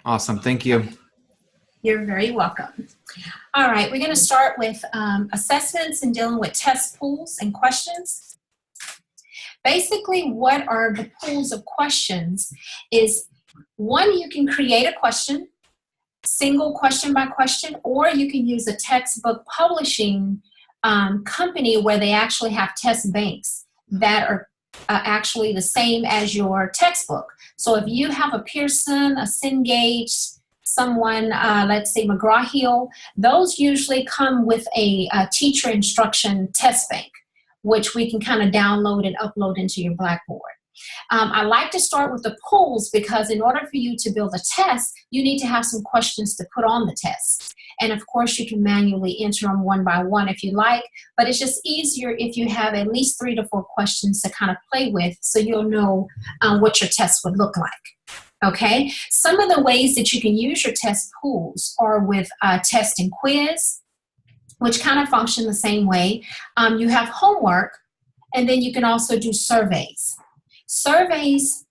Awesome. Thank you. You're very welcome. All right, we're going to start with assessments and dealing with test pools and questions. Basically, what are the pools of questions is one, you can create a question, single question by question, or you can use a textbook publishing company where they actually have test banks that are actually the same as your textbook. So if you have a Pearson, a Cengage, someone, let's say McGraw-Hill, those usually come with a teacher instruction test bank, which we can kind of download and upload into your Blackboard. I like to start with the polls because in order for you to build a test, you need to have some questions to put on the test. And of course, you can manually enter them one by one if you like, but it's just easier if you have at least 3 to 4 questions to kind of play with so you'll know what your test would look like. Okay, some of the ways that you can use your test pools are with test and quiz, which kind of function the same way. You have homework, and then you can also do surveys. Surveys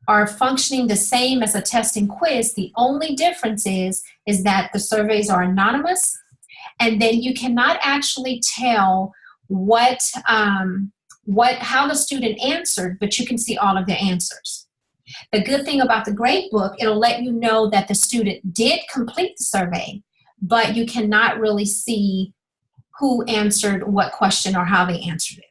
are functioning the same as a test and quiz. The only difference is that the surveys are anonymous, and then you cannot actually tell how the student answered, but you can see all of their answers. The good thing about the gradebook, it'll let you know that the student did complete the survey, but you cannot really see who answered what question or how they answered it.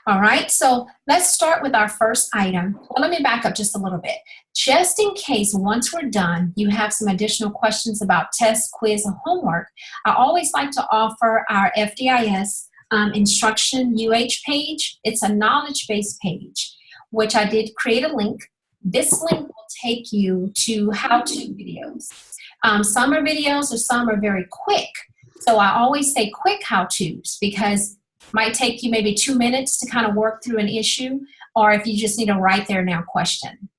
All right, so let's start with our first item. Well, let me back up just a little bit. Just in case once we're done, you have some additional questions about test, quiz, and homework, I always like to offer our FDIS instruction UH page. It's a knowledge-based page, which I did create a link. This link will take you to how-to videos. Some are videos or some are very quick. So I always say quick how-tos because it might take you maybe 2 minutes to kind of work through an issue, or if you just need a right there now question.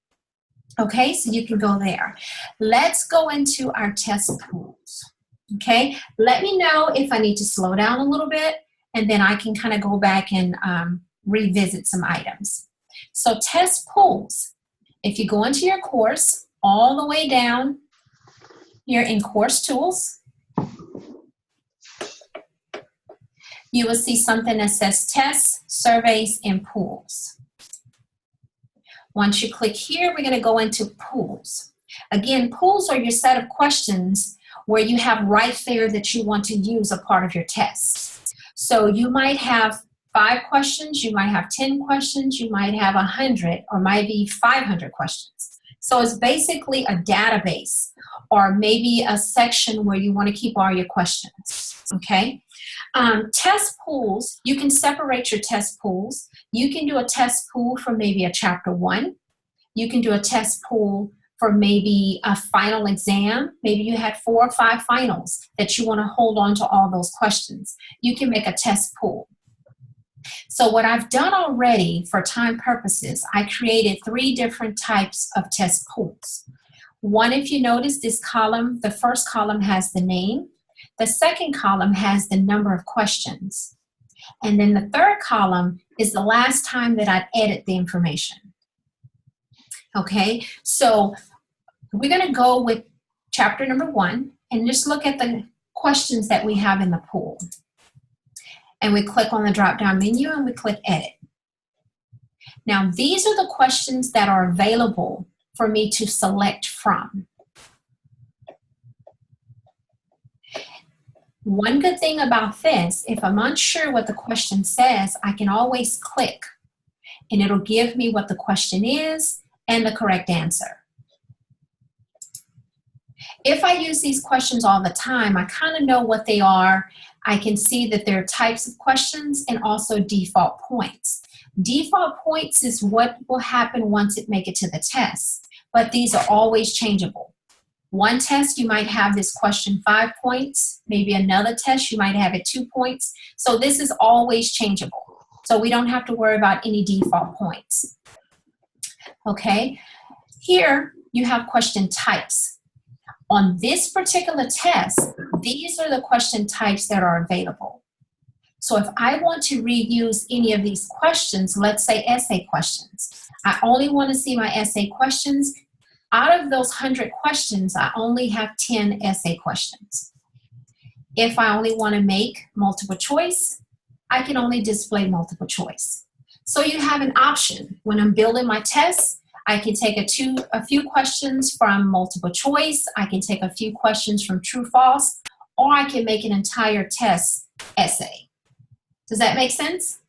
Okay, so you can go there. Let's go into our test pools. Okay, let me know if I need to slow down a little bit, and then I can kind of go back and revisit some items. So test pools, if you go into your course, all the way down here in course tools, you will see something that says tests, surveys, and pools. Once you click here, we're going to go into pools. Again, pools are your set of questions where you have right there that you want to use a part of your test. So you might have 5 questions, you might have 10 questions, you might have 100, or maybe 500 questions. So it's basically a database or maybe a section where you want to keep all your questions, okay? Test pools, you can separate your test pools. You can do a test pool for maybe a chapter 1. You can do a test pool for maybe a final exam. Maybe you had 4 or 5 finals that you want to hold on to all those questions. You can make a test pool. So what I've done already for time purposes, I created 3 different types of test pools. One, if you notice this column, the first column has the name. The second column has the number of questions. And then the third column is the last time that I'd edit the information. Okay, so we're going to go with chapter number 1 and just look at the questions that we have in the pool. And we click on the drop-down menu and we click Edit. Now, these are the questions that are available for me to select from. One good thing about this, if I'm unsure what the question says, I can always click and it'll give me what the question is and the correct answer. If I use these questions all the time, I kind of know what they are. I can see that there are types of questions and also default points. Default points is what will happen once it makes it to the test, but these are always changeable. One test, you might have this question 5 points. Maybe another test, you might have it 2 points. So this is always changeable. So we don't have to worry about any default points. Okay, here you have question types. On this particular test, these are the question types that are available. So if I want to reuse any of these questions, let's say essay questions, I only want to see my essay questions, Out of those 100 questions, I only have 10 essay questions. If I only want to make multiple choice, I can only display multiple choice. So you have an option. When I'm building my tests, I can take a few questions from multiple choice, I can take a few questions from true, false, or I can make an entire test essay. Does that make sense?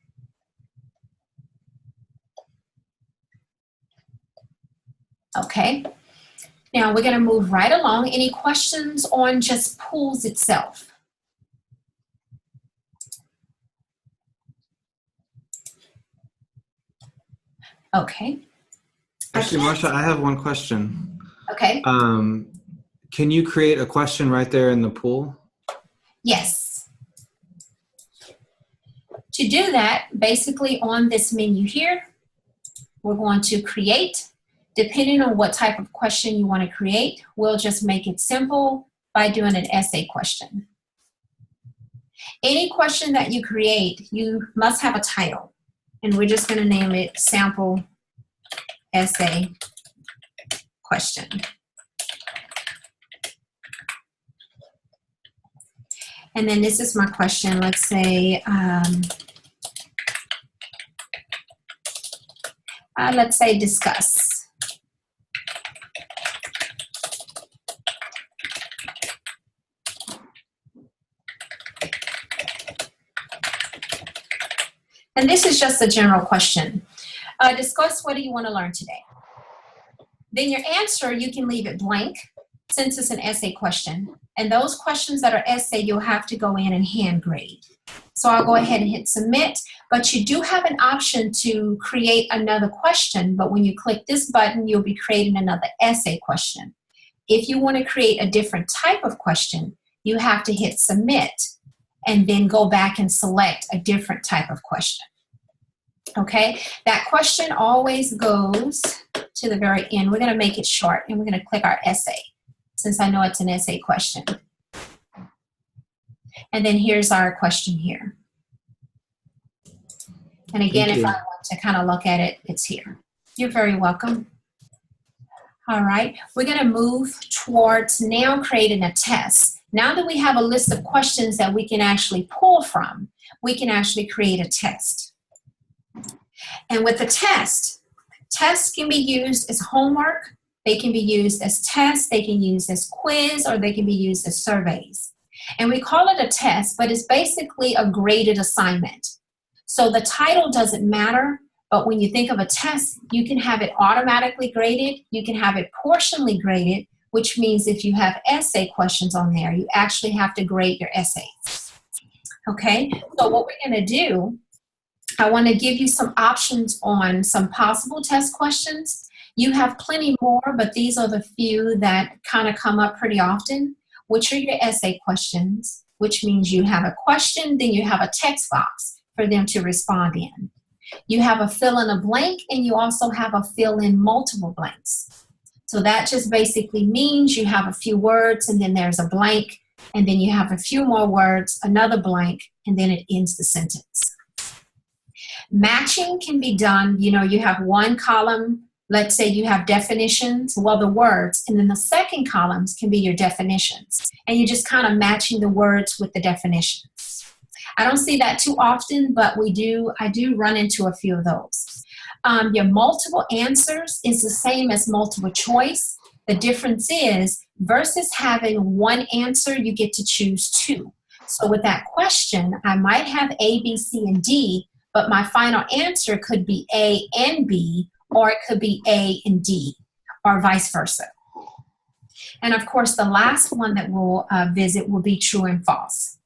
Okay. Now we're going to move right along. Any questions on just pools itself? Okay. Actually, Marsha, I have one question. Okay. Can you create a question right there in the pool? Yes. To do that, basically on this menu here, we're going to create. Depending on what type of question you want to create, we'll just make it simple by doing an essay question. Any question that you create, you must have a title. And we're just going to name it sample essay question. And then this is my question. Let's say, discuss. And this is just a general question. Discuss, what do you want to learn today? Then your answer, you can leave it blank since it's an essay question. And those questions that are essay, you'll have to go in and hand grade. So I'll go ahead and hit submit, but you do have an option to create another question, but when you click this button, you'll be creating another essay question. If you want to create a different type of question, you have to hit submit and then go back and select a different type of question. Okay, that question always goes to the very end. We're going to make it short and we're going to click our essay since I know it's an essay question. And then here's our question here. And again, if I want to kind of look at it, it's here. You're very welcome. All right, we're going to move towards now creating a test. Now that we have a list of questions that we can actually pull from, we can actually create a test. And with the test, tests can be used as homework, they can be used as tests, they can be used as quiz, or they can be used as surveys. And we call it a test, but it's basically a graded assignment. So the title doesn't matter, but when you think of a test, you can have it automatically graded, you can have it portionally graded, which means if you have essay questions on there, you actually have to grade your essays. Okay, so what we're going to do, I want to give you some options on some possible test questions. You have plenty more, but these are the few that kind of come up pretty often, which are your essay questions, which means you have a question, then you have a text box for them to respond in. You have a fill in a blank, and you also have a fill in multiple blanks. So that just basically means you have a few words, and then there's a blank, and then you have a few more words, another blank, and then it ends the sentence. Matching can be done, you know, you have one column, let's say you have definitions, well, the words, and then the second columns can be your definitions. And you're just kind of matching the words with the definitions. I don't see that too often, but I do run into a few of those. Your multiple answers is the same as multiple choice. The difference is, versus having one answer, you get to choose two. So with that question, I might have A, B, C, and D, but my final answer could be A and B, or it could be A and D, or vice versa. And of course, the last one that we'll visit will be true and false.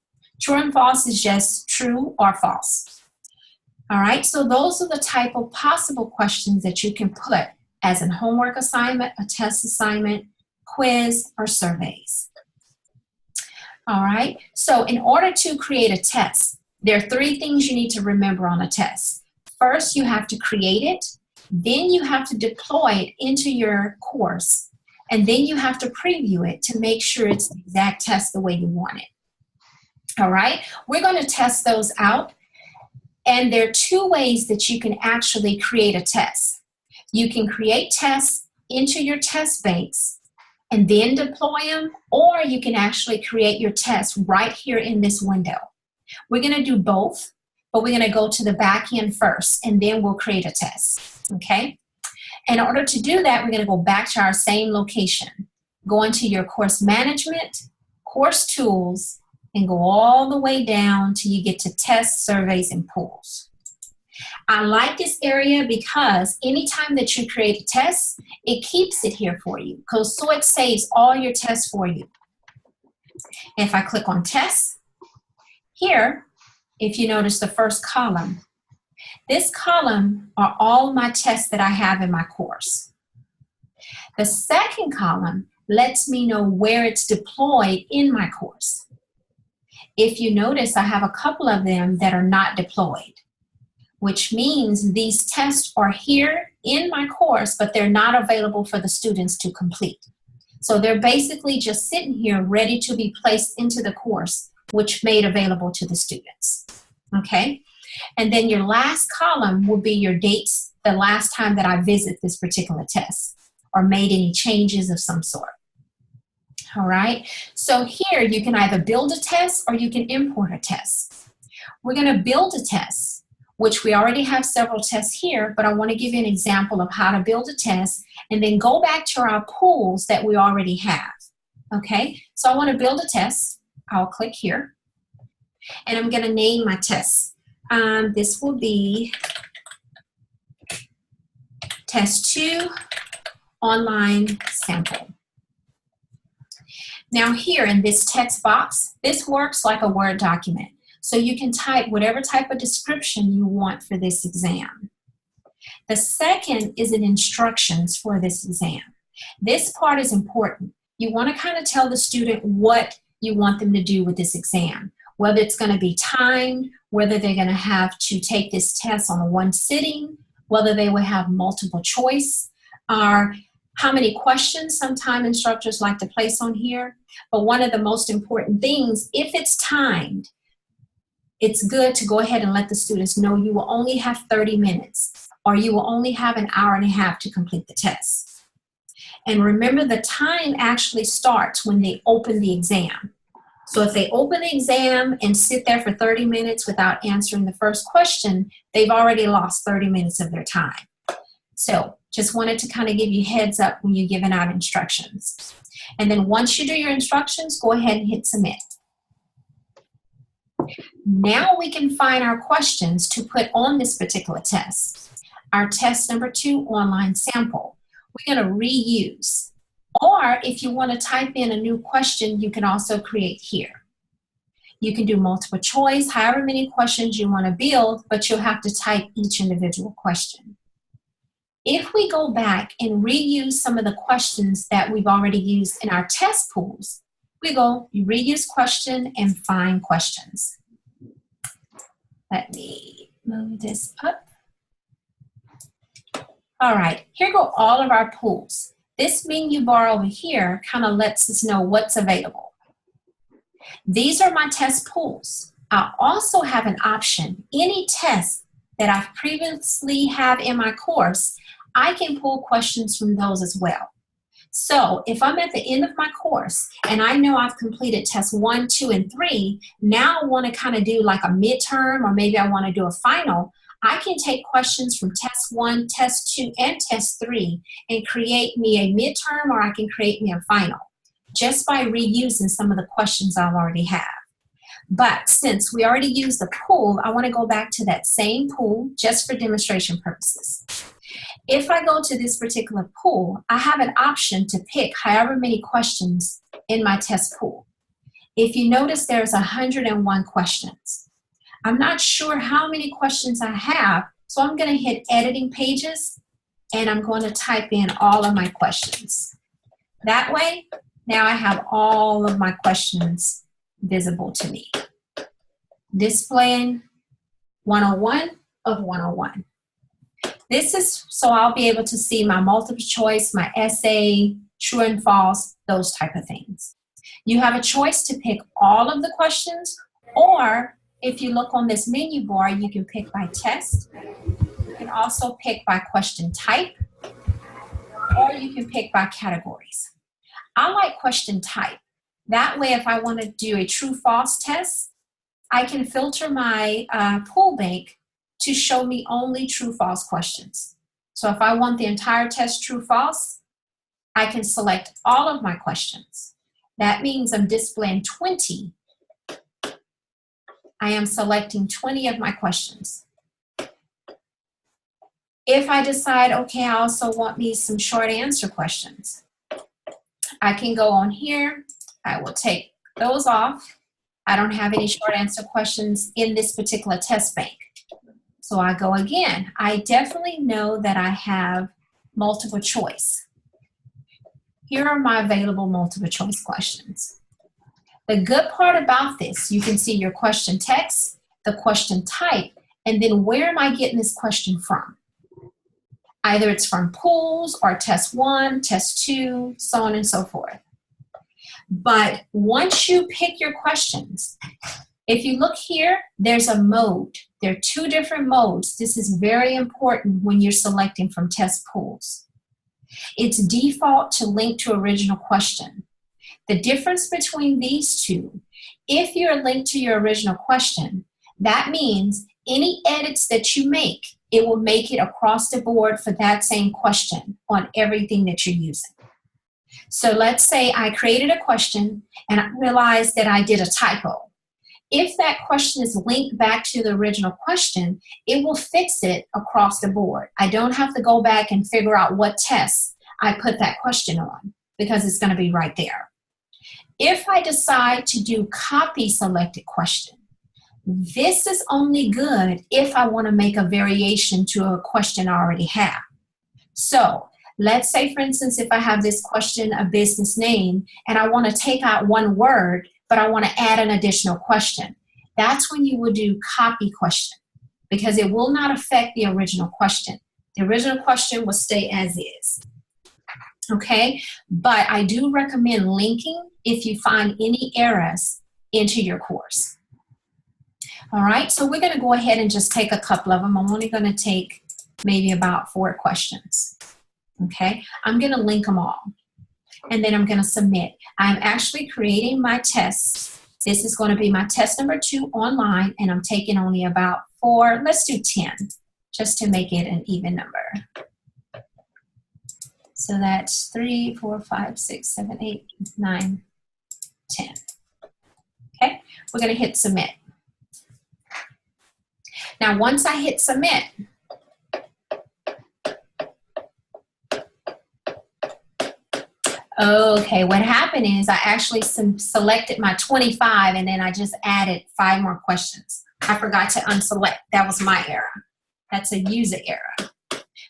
True and false is just true or false. All right, so those are the type of possible questions that you can put as a homework assignment, a test assignment, quiz, or surveys. All right, so in order to create a test, there are three things you need to remember on a test. First, you have to create it. Then you have to deploy it into your course. And then you have to preview it to make sure it's the exact test the way you want it. All right, we're going to test those out. And there are two ways that you can actually create a test. You can create tests into your test banks and then deploy them, or you can actually create your tests right here in this window. We're going to do both, but we're going to go to the back end first, and then we'll create a test, okay? In order to do that, we're going to go back to our same location. Go into your course management, course tools, and go all the way down till you get to tests, surveys, and pools. I like this area because anytime that you create a test, it keeps it here for you, so it saves all your tests for you. If I click on tests, here, if you notice the first column, this column are all my tests that I have in my course. The second column lets me know where it's deployed in my course. If you notice, I have a couple of them that are not deployed, which means these tests are here in my course, but they're not available for the students to complete. So they're basically just sitting here ready to be placed into the course, which made available to the students, okay? And then your last column will be your dates, the last time that I visit this particular test or made any changes of some sort. All right, so here you can either build a test or you can import a test. We're going to build a test, which we already have several tests here, but I want to give you an example of how to build a test and then go back to our pools that we already have. Okay, so I want to build a test. I'll click here and I'm going to name my test. This will be Test 2 Online Sample. Now here in this text box, this works like a Word document. So you can type whatever type of description you want for this exam. The second is an instructions for this exam. This part is important. You want to kind of tell the student what you want them to do with this exam, whether it's going to be timed, whether they're going to have to take this test on one sitting, whether they will have multiple choice, or how many questions sometimes instructors like to place on here. But one of the most important things, if it's timed, it's good to go ahead and let the students know you will only have 30 minutes or you will only have an hour and a half to complete the test. And remember, the time actually starts when they open the exam. So if they open the exam and sit there for 30 minutes without answering the first question, they've already lost 30 minutes of their time. So just wanted to kind of give you heads up when you're giving out instructions. And then once you do your instructions, go ahead and hit submit. Now we can find our questions to put on this particular test. Our test number 2 online sample. We're going to reuse. Or if you want to type in a new question, you can also create here. You can do multiple choice, however many questions you want to build, but you'll have to type each individual question. If we go back and reuse some of the questions that we've already used in our test pools, we go reuse question and find questions. Let me move this up. All right, here go all of our pools. This menu bar over here kind of lets us know what's available. These are my test pools. I also have an option. Any test that I've previously have in my course, I can pull questions from those as well. So if I'm at the end of my course and I know I've completed test 1, 2, and 3, now I want to kind of do like a midterm, or maybe I want to do a final, I can take questions from test 1, test 2, and test 3 and create me a midterm, or I can create me a final just by reusing some of the questions I already have. But since we already used the pool, I want to go back to that same pool just for demonstration purposes. If I go to this particular pool, I have an option to pick however many questions in my test pool. If you notice, there's 101 questions. I'm not sure how many questions I have, so I'm going to hit editing pages and I'm going to type in all of my questions. That way, now I have all of my questions visible to me. Displaying 101 of 101. This is so I'll be able to see my multiple choice, my essay, true and false, those type of things. You have a choice to pick all of the questions, or if you look on this menu bar, you can pick by test. You can also pick by question type. or you can pick by categories. I like question type. That way, if I want to do a true-false test, I can filter my pool bank to show me only true-false questions. So if I want the entire test true-false, I can select all of my questions. That means I'm displaying 20. I am selecting 20 of my questions. If I decide, okay, I also want me some short answer questions, I can go on here. I will take those off. I don't have any short answer questions in this particular test bank. So I go again. I definitely know that I have multiple choice. Here are my available multiple choice questions. The good part about this, you can see your question text, the question type, and then where am I getting this question from? Either it's from pools or test 1, test 2, so on and so forth. But once you pick your questions, if you look here, there's a mode. There are 2 different modes. This is very important when you're selecting from test pools. It's default to link to original question. The difference between these 2, if you're linked to your original question, that means any edits that you make, it will make it across the board for that same question on everything that you're using. So let's say I created a question and I realized that I did a typo. If that question is linked back to the original question, it will fix it across the board. I don't have to go back and figure out what test I put that question on because it's going to be right there. If I decide to do copy selected question, this is only good if I want to make a variation to a question I already have. So let's say, for instance, if I have this question, a business name, and I want to take out one word, but I want to add an additional question. That's when you would do copy question because it will not affect the original question. The original question will stay as is. Okay, but I do recommend linking if you find any errors into your course. All right, so we're going to go ahead and just take a couple of them. I'm only going to take maybe about 4 questions. Okay, I'm going to link them all. And then I'm going to submit. I'm actually creating my tests. This is going to be my test number 2 online, and I'm taking only about 4, let's do 10, just to make it an even number. So that's 3, 4, 5, 6, 7, 8, 9, 10. Okay, we're going to hit submit. Now, once I hit submit, okay, what happened is I actually selected my 25 and then I just added 5 more questions. I forgot to unselect. That was my error. That's a user error.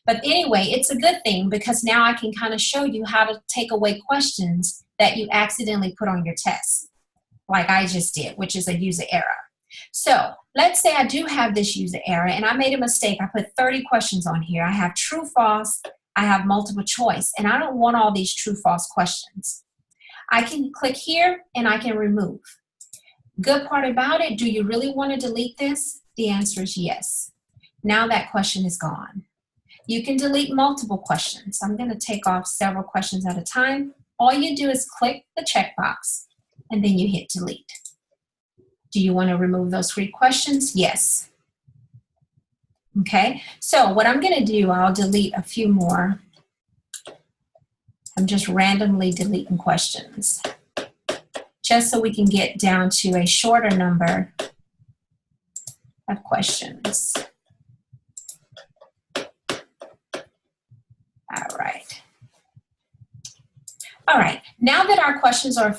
But anyway, it's a good thing because now I can kind of show you how to take away questions that you accidentally put on your test, like I just did, which is a user error. So let's say I do have this user error and I made a mistake. I put 30 questions on here. I have true, false, I have multiple choice, and I don't want all these true, false questions. I can click here and I can remove. Good part about it, do you really want to delete this? The answer is yes. Now that question is gone. You can delete multiple questions. I'm going to take off several questions at a time. All you do is click the checkbox and then you hit delete. Do you want to remove those 3 questions? Yes. Okay, so what I'm going to do, I'll delete a few more. I'm just randomly deleting questions just so we can get down to a shorter number of questions. All right. All right, now that our questions are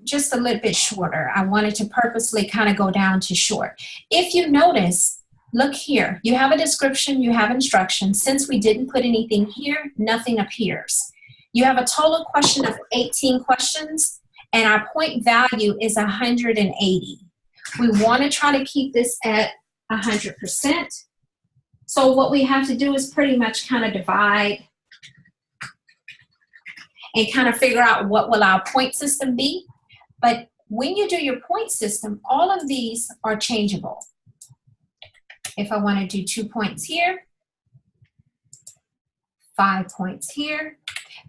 just a little bit shorter, I wanted to purposely kind of go down to short. If you notice, look here, you have a description, you have instructions. Since we didn't put anything here, nothing appears. You have a total question of 18 questions, and our point value is 180. We want to try to keep this at 100%. So what we have to do is pretty much kind of divide and kind of figure out what will our point system be. But when you do your point system, all of these are changeable. If I want to do 2 points here, 5 points here.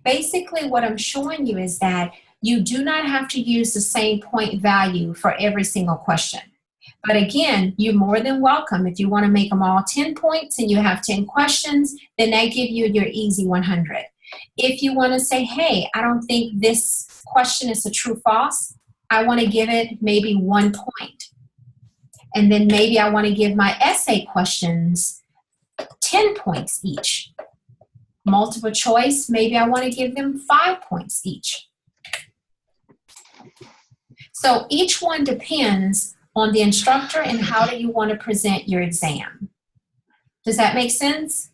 Basically, what I'm showing you is that you do not have to use the same point value for every single question. But again, you're more than welcome. If you want to make them all 10 points and you have 10 questions, then they give you your easy 100. If you want to say, hey, I don't think this question is a true false, I want to give it maybe 1 point. And then maybe I want to give my essay questions 10 points each. Multiple choice, maybe I want to give them 5 points each. So each one depends on the instructor and how do you want to present your exam. Does that make sense?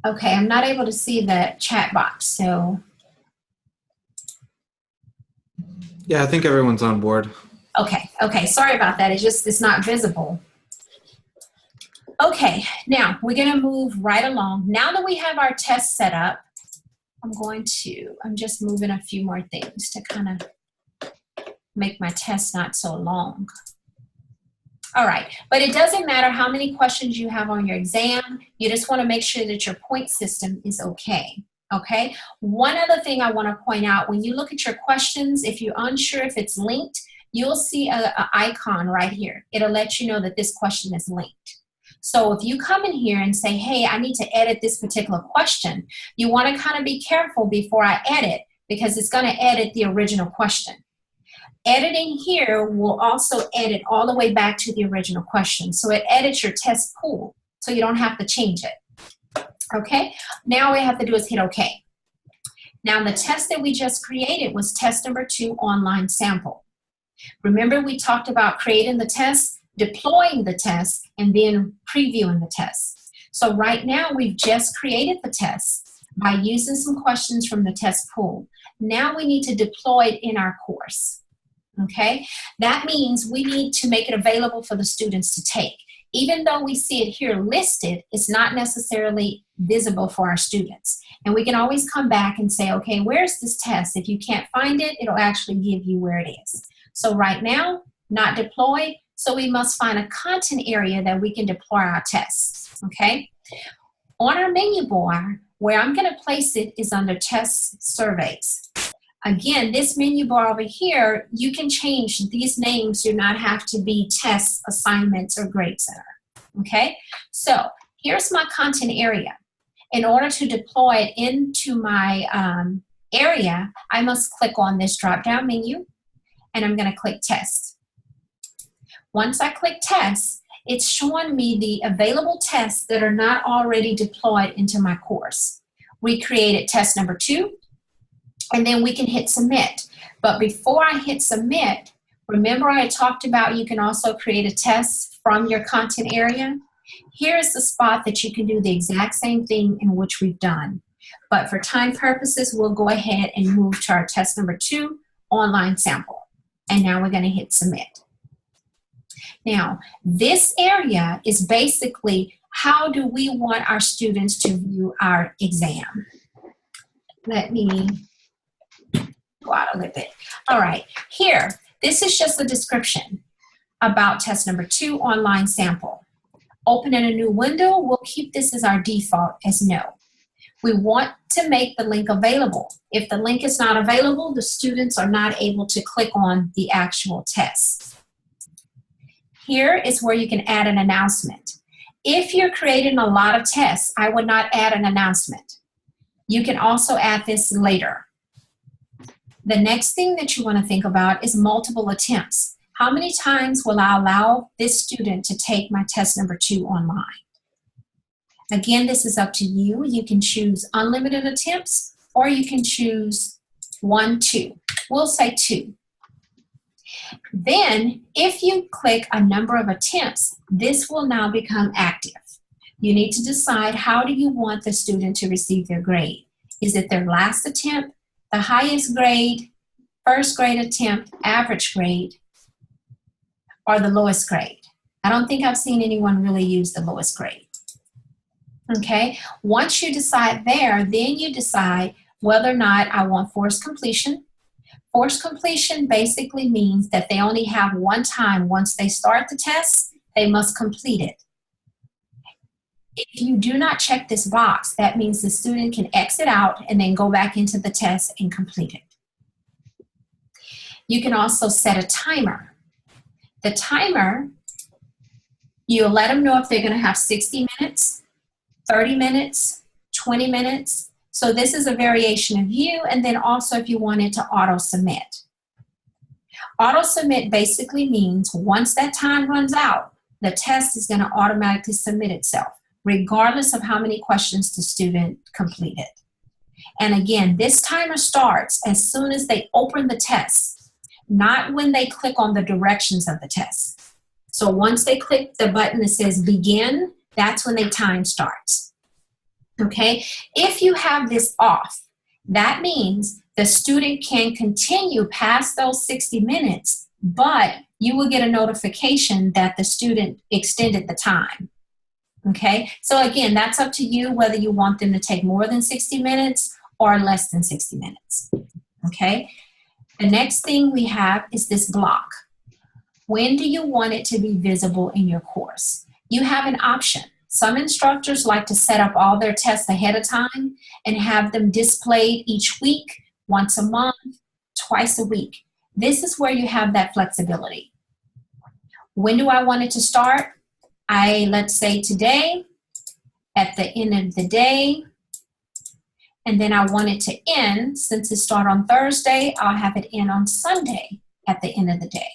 Okay, I'm not able to see the chat box, so. Yeah, I think everyone's on board. Okay, sorry about that. It's not visible. Okay, now we're gonna move right along. Now that we have our test set up, I'm just moving a few more things to kind of make my test not so long. All right, but it doesn't matter how many questions you have on your exam. You just want to make sure that your point system is okay. Okay, one other thing I want to point out, when you look at your questions, if you're unsure if it's linked, you'll see an icon right here. It'll let you know that this question is linked. So if you come in here and say, hey, I need to edit this particular question, you want to kind of be careful before I edit, because it's going to edit the original question. Editing here will also edit all the way back to the original question. So it edits your test pool, so you don't have to change it. Okay, now all we have to do is hit OK. Now the test that we just created was test number 2, online sample. Remember, we talked about creating the test, deploying the test, and then previewing the test. So right now we've just created the test by using some questions from the test pool. Now we need to deploy it in our course. Okay, that means we need to make it available for the students to take. Even though we see it here listed, it's not necessarily visible for our students. And we can always come back and say, okay, where's this test? If you can't find it, it'll actually give you where it is. So right now, not deployed, so we must find a content area that we can deploy our tests, okay? On our menu bar, where I'm gonna place it is under Test Surveys. Again, this menu bar over here, you can change these names, do not have to be tests, assignments, or grade center, okay? So here's my content area. In order to deploy it into my area, I must click on this drop-down menu, and I'm gonna click Test. Once I click Test, it's showing me the available tests that are not already deployed into my course. We created test number 2, and then we can hit submit. But before I hit submit, remember I talked about you can also create a test from your content area? Here's the spot that you can do the exact same thing in which we've done. But for time purposes, we'll go ahead and move to our test number 2, online sample. And now we're gonna hit submit. Now, this area is basically how do we want our students to view our exam. Let me go out a little bit. All right, here, this is just a description about test number 2, online sample. Open in a new window, we'll keep this as our default as no. We want to make the link available. If the link is not available, the students are not able to click on the actual test. Here is where you can add an announcement. If you're creating a lot of tests, I would not add an announcement. You can also add this later. The next thing that you want to think about is multiple attempts. How many times will I allow this student to take my test number 2 online? Again, this is up to you. You can choose unlimited attempts, or you can choose 1, 2. We'll say 2. Then, if you click a number of attempts, this will now become active. You need to decide how do you want the student to receive their grade. Is it their last attempt, the highest grade, first grade attempt, average grade, or the lowest grade? I don't think I've seen anyone really use the lowest grade. Okay, once you decide there, then you decide whether or not I want forced completion. Forced completion basically means that they only have one time once they start the test they must complete it. If you do not check this box, that means the student can exit out and then go back into the test and complete it. You can also set a timer. The timer, you'll let them know if they're going to have 60 minutes, 30 minutes, 20 minutes. So this is a variation of you, and then also if you wanted to auto-submit. Auto-submit basically means once that time runs out, the test is going to automatically submit itself, regardless of how many questions the student completed. And again, this timer starts as soon as they open the test, not when they click on the directions of the test. So once they click the button that says begin, that's when the time starts. Okay? If you have this off, that means the student can continue past those 60 minutes, but you will get a notification that the student extended the time. Okay? So again, that's up to you whether you want them to take more than 60 minutes or less than 60 minutes. Okay? The next thing we have is this block. When do you want it to be visible in your course? You have an option. Some instructors like to set up all their tests ahead of time and have them displayed each week, once a month, twice a week. This is where you have that flexibility. When do I want it to start? Let's say today, at the end of the day, and then I want it to end. Since it starts on Thursday, I'll have it end on Sunday at the end of the day.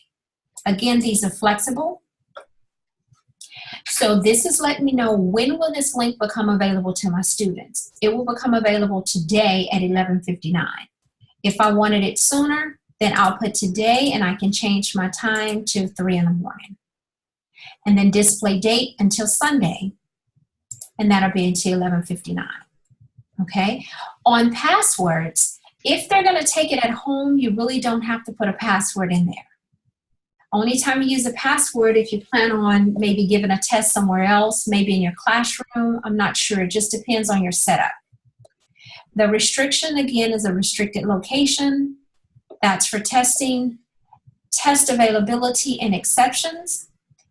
Again, these are flexible. So this is letting me know when will this link become available to my students. It will become available today at 11:59. If I wanted it sooner, then I'll put today and I can change my time to 3 in the morning. And then display date until Sunday, and that'll be until 11:59. Okay? On passwords, if they're going to take it at home, you really don't have to put a password in there. Only time you use a password if you plan on maybe giving a test somewhere else, maybe in your classroom. I'm not sure. It just depends on your setup. The restriction, again, is a restricted location. That's for testing. Test availability and exceptions.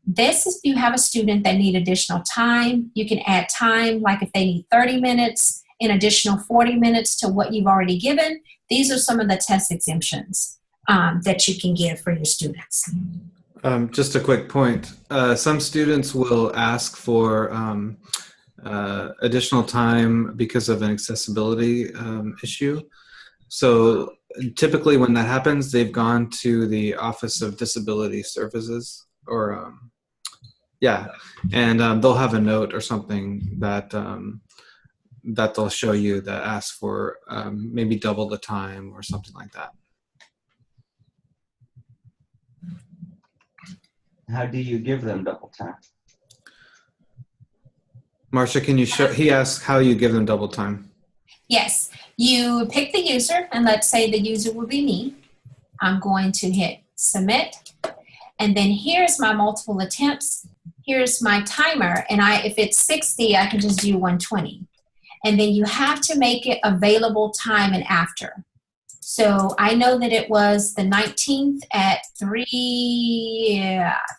This is if you have a student that need additional time. You can add time, like if they need 30 minutes, an additional 40 minutes to what you've already given. These are some of the test exemptions that you can give for your students. Just a quick point. Some students will ask for additional time because of an accessibility issue. So typically when that happens, they've gone to the Office of Disability Services or and they'll have a note or something that that they'll show you that asks for maybe double the time or something like that. How do you give them double time? Marcia, can you show, he asked how you give them double time. Yes, you pick the user, and let's say the user will be me. I'm going to hit submit, and then here's my multiple attempts. Here's my timer, and if it's 60, I can just do 120. And then you have to make it available time and after. So I know that it was the 19th at 3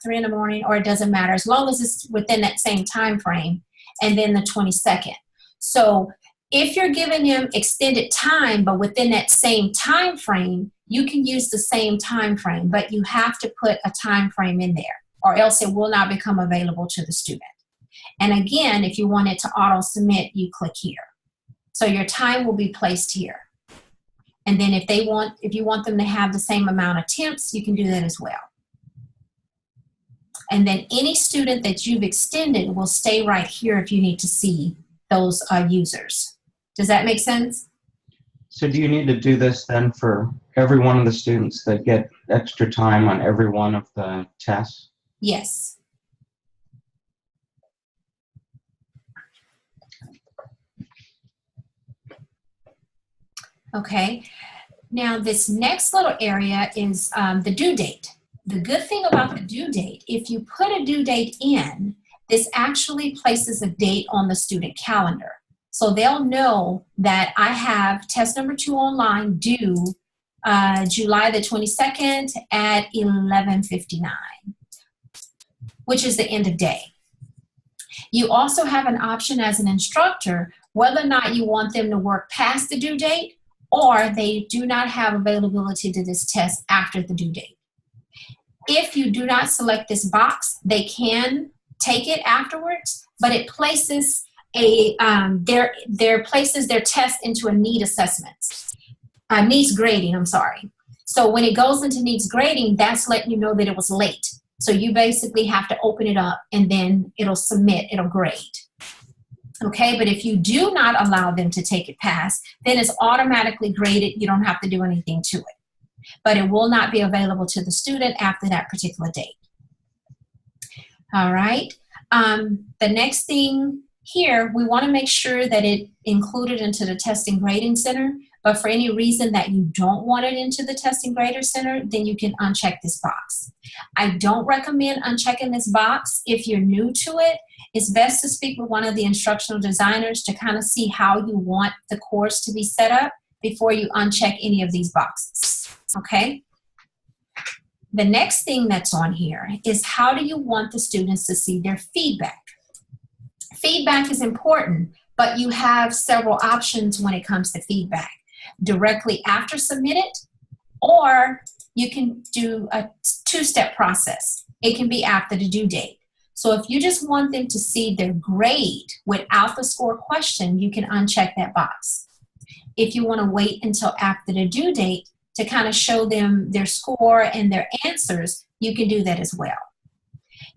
in the morning, or it doesn't matter, as long as it's within that same time frame, and then the 22nd. So if you're giving him extended time, but within that same time frame, you can use the same time frame, but you have to put a time frame in there, or else it will not become available to the student. And again, if you want it to auto-submit, you click here. So your time will be placed here. And then if you want them to have the same amount of attempts, you can do that as well. And then any student that you've extended will stay right here if you need to see those users. Does that make sense? So do you need to do this then for every one of the students that get extra time on every one of the tests? Yes. Okay, now this next little area is the due date. The good thing about the due date, if you put a due date in, this actually places a date on the student calendar. So they'll know that I have test number 2 online due July the 22nd at 11:59. which is the end of day. You also have an option as an instructor whether or not you want them to work past the due date or they do not have availability to this test after the due date. If you do not select this box, they can take it afterwards, but it places places their test into a need assessments, needs grading, I'm sorry. So when it goes into needs grading, that's letting you know that it was late. So you basically have to open it up and then it'll submit, it'll grade. Okay, but if you do not allow them to take it past, then it's automatically graded. You don't have to do anything to it. But it will not be available to the student after that particular date. All right. The next thing here, we want to make sure that it included into the testing grading center, but for any reason that you don't want it into the testing grader center, then you can uncheck this box. I don't recommend unchecking this box if you're new to it. It's best to speak with one of the instructional designers to kind of see how you want the course to be set up before you uncheck any of these boxes, okay? The next thing that's on here is how do you want the students to see their feedback? Feedback is important, but you have several options when it comes to feedback. Directly after submitted, or you can do a two-step process. It can be after the due date. So if you just want them to see their grade without the score question, you can uncheck that box. If you want to wait until after the due date to kind of show them their score and their answers, you can do that as well.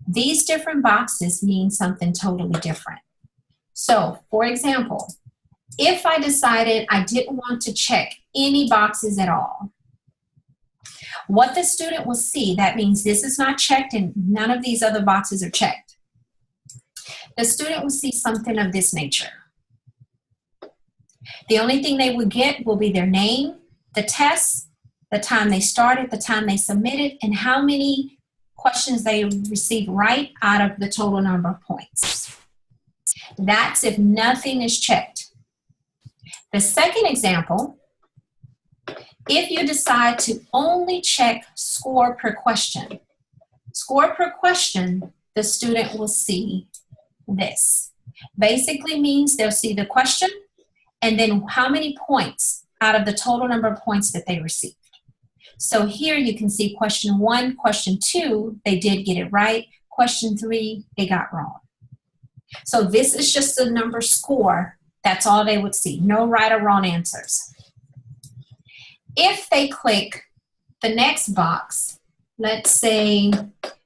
These different boxes mean something totally different. So, for example, if I decided I didn't want to check any boxes at all, what the student will see, that means this is not checked and none of these other boxes are checked. The student will see something of this nature. The only thing they would get will be their name, the test, the time they started, the time they submitted, and how many questions they received right out of the total number of points. That's if nothing is checked. The second example, if you decide to only check score per question, the student will see this. Basically means they'll see the question and then how many points out of the total number of points that they received. So here you can see question 1, question 2, they did get it right. Question 3, they got wrong. So this is just the number score. That's all they would see. No right or wrong answers. If they click the next box, let's say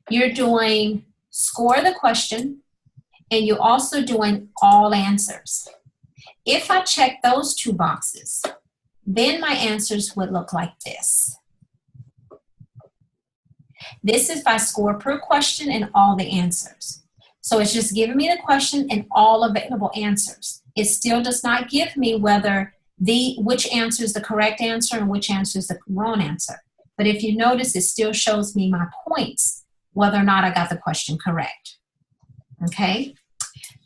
you're doing score the question and you're also doing all answers. If I check those two boxes, then my answers would look like this. This is by score per question and all the answers. So it's just giving me the question and all available answers. It still does not give me whether which answer is the correct answer and which answer is the wrong answer. But if you notice, it still shows me my points, whether or not I got the question correct. Okay?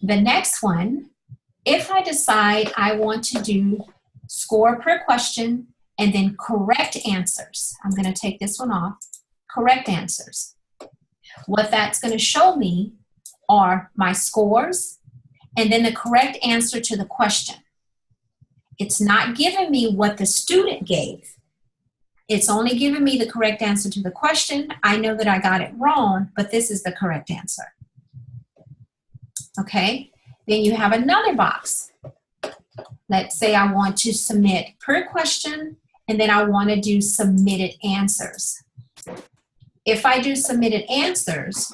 The next one, if I decide I want to do score per question and then correct answers, I'm going to take this one off, correct answers. What that's going to show me are my scores and then the correct answer to the question. It's not giving me what the student gave. It's only giving me the correct answer to the question. I know that I got it wrong, but this is the correct answer. Okay? Then you have another box. Let's say I want to submit per question, and then I want to do submitted answers. If I do submitted answers,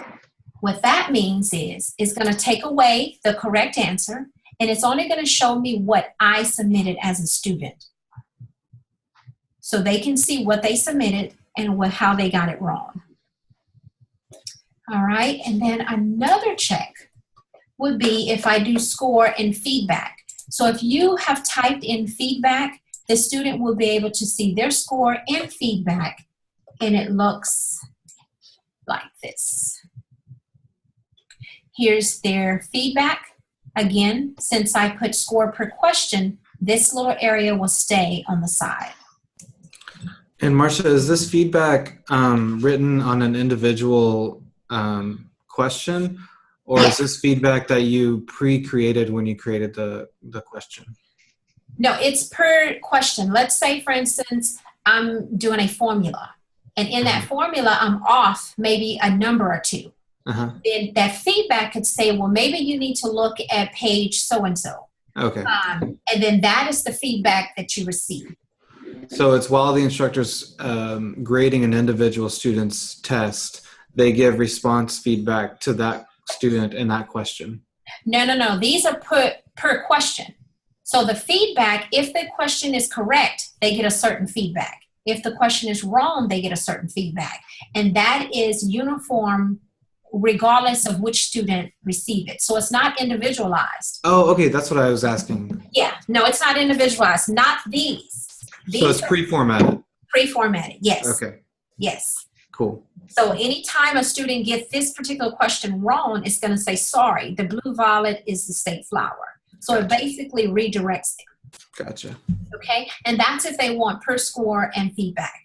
what that means is it's going to take away the correct answer, and it's only going to show me what I submitted as a student. So they can see what they submitted and how they got it wrong. All right, and then another check would be if I do score and feedback. So if you have typed in feedback, the student will be able to see their score and feedback, and it looks like this. Here's their feedback. Again, since I put score per question, this little area will stay on the side. And Marcia, is this feedback written on an individual question, or is this feedback that you pre-created when you created the question? No, it's per question. Let's say, for instance, I'm doing a formula, and in that formula, I'm off maybe a number or two. Then that feedback could say, well, maybe you need to look at page so-and-so. Okay. And then that is the feedback that you receive. So it's while the instructor's grading an individual student's test, they give response feedback to that student in that question. No. These are per question. So the feedback, if the question is correct, they get a certain feedback. If the question is wrong, they get a certain feedback. And that is uniform regardless of which student receive it. So it's not individualized. Oh, okay. That's what I was asking. Yeah. No, it's not individualized. Not these. So it's pre-formatted. Pre-formatted, yes. Okay. Yes. Cool. So anytime a student gets this particular question wrong, it's going to say, sorry, the blue violet is the state flower. So it basically redirects them. Gotcha. Okay, and that's if they want per score and feedback.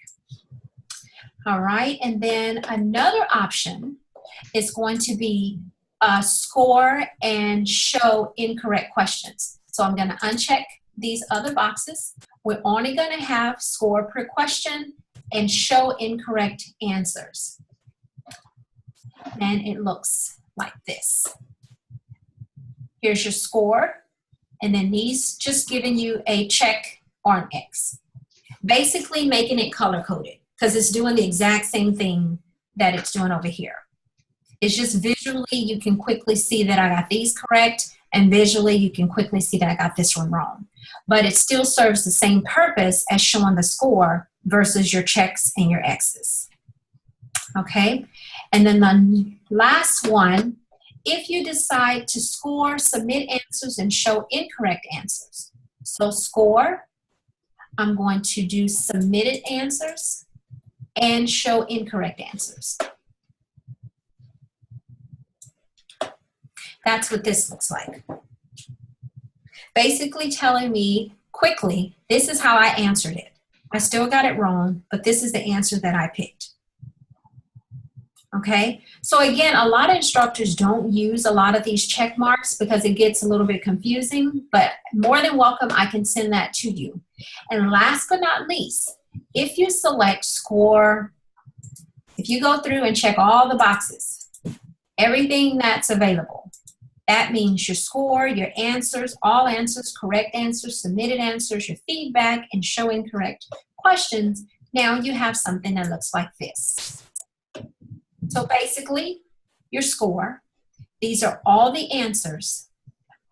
All right, and then another option is going to be score and show incorrect questions. So I'm going to uncheck these other boxes. We're only going to have score per question and show incorrect answers. And it looks like this. Here's your score. And then these just giving you a check or an X. Basically making it color-coded because it's doing the exact same thing that it's doing over here. It's just visually you can quickly see that I got these correct, and visually you can quickly see that I got this one wrong. But it still serves the same purpose as showing the score versus your checks and your X's. Okay? And then the last one, if you decide to score, submit answers, and show incorrect answers. So score, I'm going to do submitted answers and show incorrect answers. That's what this looks like. Basically telling me quickly, this is how I answered it. I still got it wrong, but this is the answer that I picked. Okay, so again, a lot of instructors don't use a lot of these check marks because it gets a little bit confusing, but more than welcome, I can send that to you. And last but not least, if you select score, if you go through and check all the boxes, everything that's available, that means your score, your answers, all answers, correct answers, submitted answers, your feedback, and show incorrect questions. Now you have something that looks like this. So basically, your score, these are all the answers.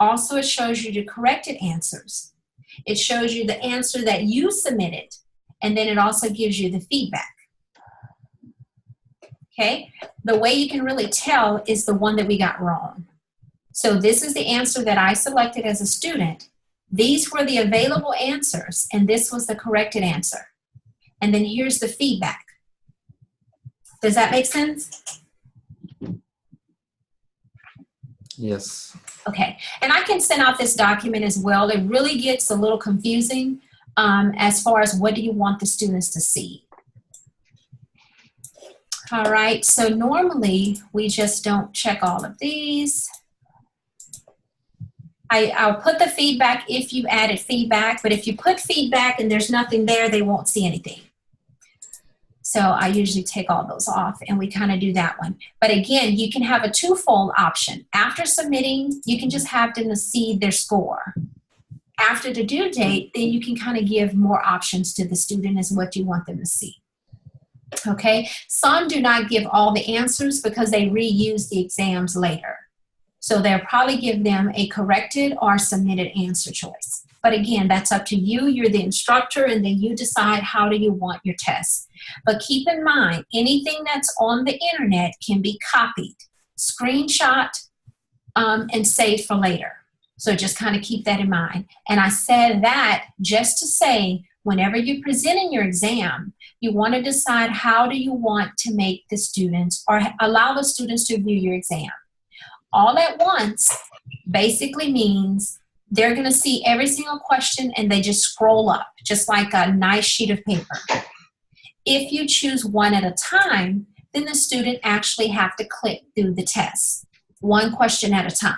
Also, it shows you the corrected answers. It shows you the answer that you submitted, and then it also gives you the feedback. Okay? The way you can really tell is the one that we got wrong. So this is the answer that I selected as a student. These were the available answers, and this was the corrected answer. And then here's the feedback. Does that make sense? Yes. Okay, and I can send out this document as well. It really gets a little confusing as far as what do you want the students to see. All right, so normally we just don't check all of these. I'll put the feedback if you added feedback, but if you put feedback and there's nothing there, they won't see anything. So I usually take all those off and we kind of do that one. But again, you can have a twofold option. After submitting, you can just have them to see their score. After the due date, then you can kind of give more options to the student as what you want them to see. Okay, some do not give all the answers because they reuse the exams later. So they'll probably give them a corrected or submitted answer choice. But again, that's up to you. You're the instructor, and then you decide how do you want your test. But keep in mind, anything that's on the internet can be copied, screenshot, and saved for later. So just kind of keep that in mind. And I said that just to say, whenever you're presenting your exam, you want to decide how do you want to make the students or allow the students to view your exam. All at once basically means they're going to see every single question and they just scroll up, just like a nice sheet of paper. If you choose one at a time, then the student actually have to click through the test, one question at a time,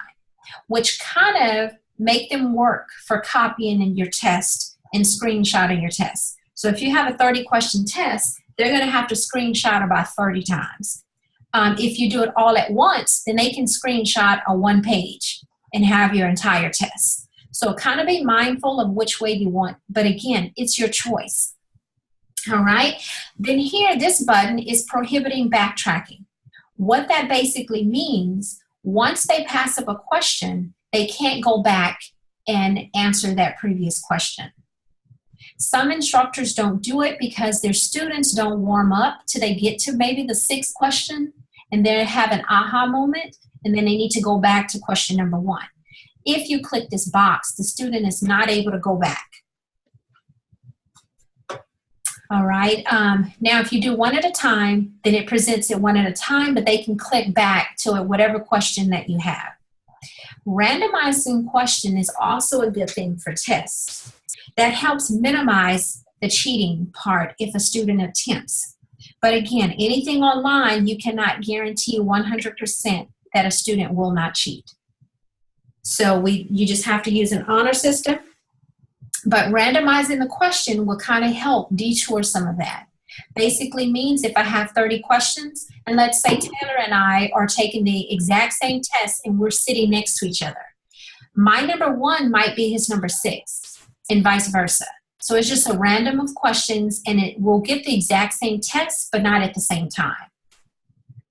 which kind of make them work for copying in your test and screenshotting your test. So if you have a 30-question test, they're going to have to screenshot about 30 times. If you do it all at once, then they can screenshot a one page and have your entire test. So kind of be mindful of which way you want, but again, it's your choice. All right, then here, this button is prohibiting backtracking. What that basically means, once they pass up a question, they can't go back and answer that previous question. Some instructors don't do it because their students don't warm up till they get to maybe the 6th question, and they have an aha moment, and then they need to go back to question number 1. If you click this box, the student is not able to go back. All right, now if you do one at a time, then it presents it one at a time, but they can click back to whatever question that you have. Randomizing question is also a good thing for tests. That helps minimize the cheating part if a student attempts. But again, anything online, you cannot guarantee 100% that a student will not cheat. So you just have to use an honor system. But randomizing the question will kind of help detour some of that. Basically means if I have 30 questions, and let's say Taylor and I are taking the exact same test and we're sitting next to each other. My number 1 might be his number 6, and vice versa. So it's just a random of questions, and it will get the exact same test, but not at the same time.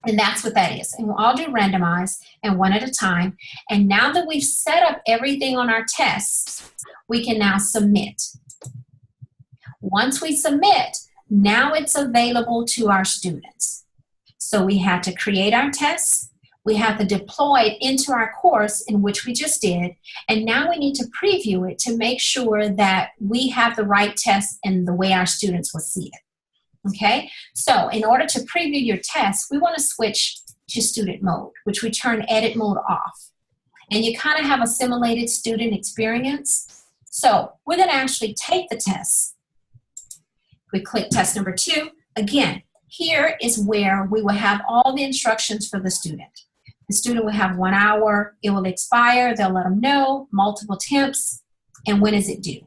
And that's what that is. And we'll all do randomize and one at a time. And now that we've set up everything on our tests, we can now submit. Once we submit, now it's available to our students. So we have to create our tests. We have to deploy it into our course, in which we just did. And now we need to preview it to make sure that we have the right test and the way our students will see it. Okay, so in order to preview your test, we want to switch to student mode, which we turn edit mode off. And you kind of have a simulated student experience. So we're going to actually take the test. We click test number 2. Again, here is where we will have all the instructions for the student. The student will have 1 hour, it will expire, they'll let them know, multiple attempts, and when is it due.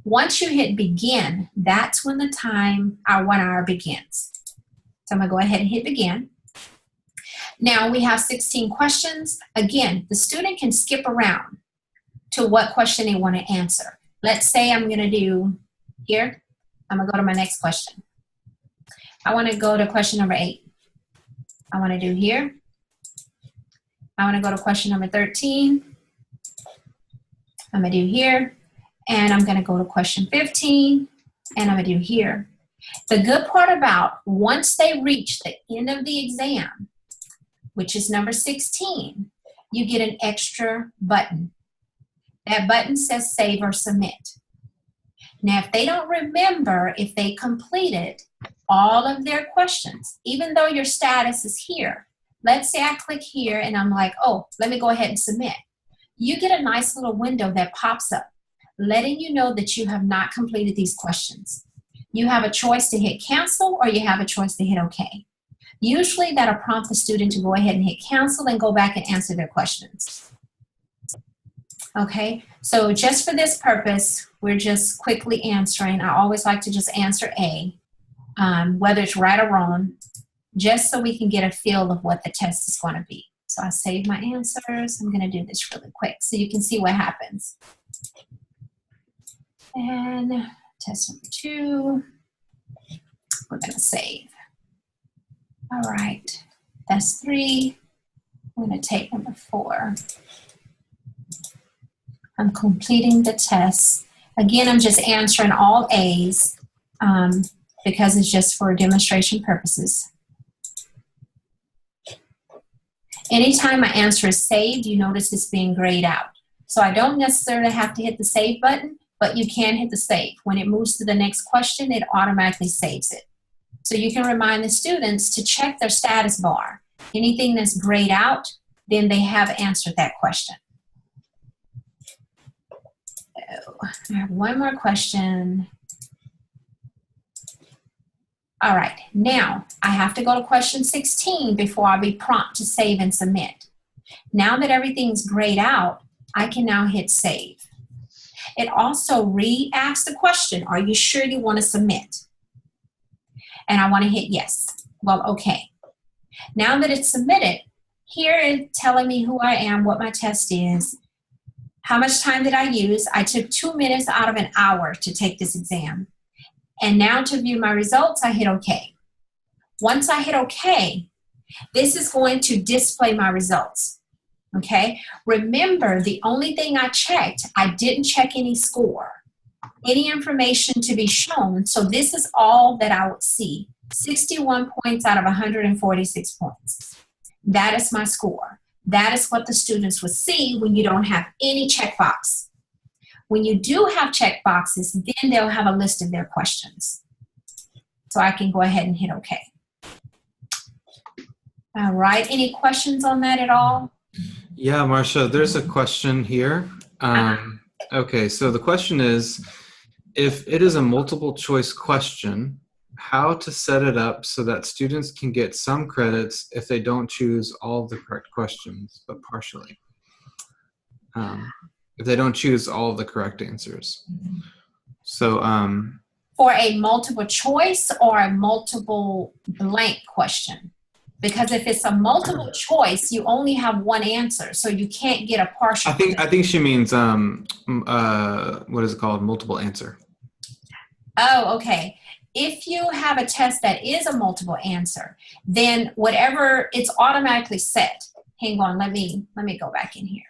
Once you hit begin, that's when the time, our 1 hour begins. So I'm going to go ahead and hit begin. Now we have 16 questions. Again, the student can skip around to what question they want to answer. Let's say I'm going to do here. I'm going to go to my next question. I want to go to question number 8. I want to do here. I want to go to question number 13. I'm going to do here. And I'm going to go to question 15, and I'm going to do here. The good part about once they reach the end of the exam, which is number 16, you get an extra button. That button says save or submit. Now, if they don't remember if they completed all of their questions, even though your status is here, let's say I click here and I'm like, oh, let me go ahead and submit. You get a nice little window that pops up, letting you know that you have not completed these questions. You have a choice to hit cancel, or you have a choice to hit OK. Usually that'll prompt the student to go ahead and hit cancel and go back and answer their questions. Okay, so just for this purpose, we're just quickly answering. I always like to just answer A, whether it's right or wrong, just so we can get a feel of what the test is going to be. So I save my answers. I'm going to do this really quick so you can see what happens. And test number 2, we're going to save. All right, that's 3. I'm going to take number 4. I'm completing the test. Again, I'm just answering all A's because it's just for demonstration purposes. Anytime my answer is saved, you notice it's being grayed out. So I don't necessarily have to hit the save button, but you can hit the save. When it moves to the next question, it automatically saves it. So you can remind the students to check their status bar. Anything that's grayed out, then they have answered that question. So I have one more question. All right, now I have to go to question 16 before I'll be prompt to save and submit. Now that everything's grayed out, I can now hit save. It also re-asks the question, are you sure you want to submit? And I want to hit yes. Well, okay. Now that it's submitted, here it's telling me who I am, what my test is, how much time did I use. I took 2 minutes out of an hour to take this exam. And now to view my results, I hit OK. Once I hit OK, this is going to display my results. Okay? Remember, the only thing I checked, I didn't check any score, any information to be shown. So this is all that I would see. 61 points out of 146 points. That is my score. That is what the students would see when you don't have any checkbox. When you do have checkboxes, then they'll have a list of their questions. So I can go ahead and hit OK. All right, any questions on that at all? Yeah, Marcia, there's a question here. Okay, so the question is, if it is a multiple choice question, how to set it up so that students can get some credits if they don't choose all of the correct questions, but partially. If they don't choose all of the correct answers. So, for a multiple choice or a multiple blank question? Because if it's a multiple choice, you only have one answer, so you can't get a partial. I think she means what is it called? Multiple answer. Oh, okay. If you have a test that is a multiple answer, then whatever, it's automatically set. Hang on, let me go back in here.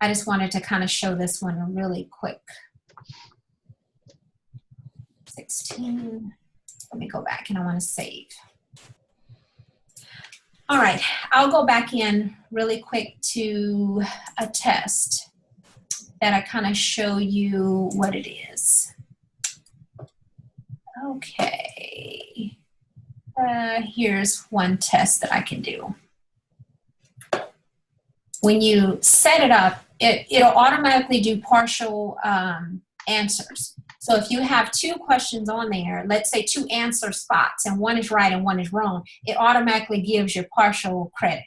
I just wanted to kind of show this one really quick. 16. Let me go back and I want to save. All right, I'll go back in really quick to a test that I kind of show you what it is. Okay. Here's one test that I can do. When you set it up, it'll automatically do partial answers. So if you have 2 questions on there, let's say 2 answer spots, and one is right and one is wrong, it automatically gives you partial credit.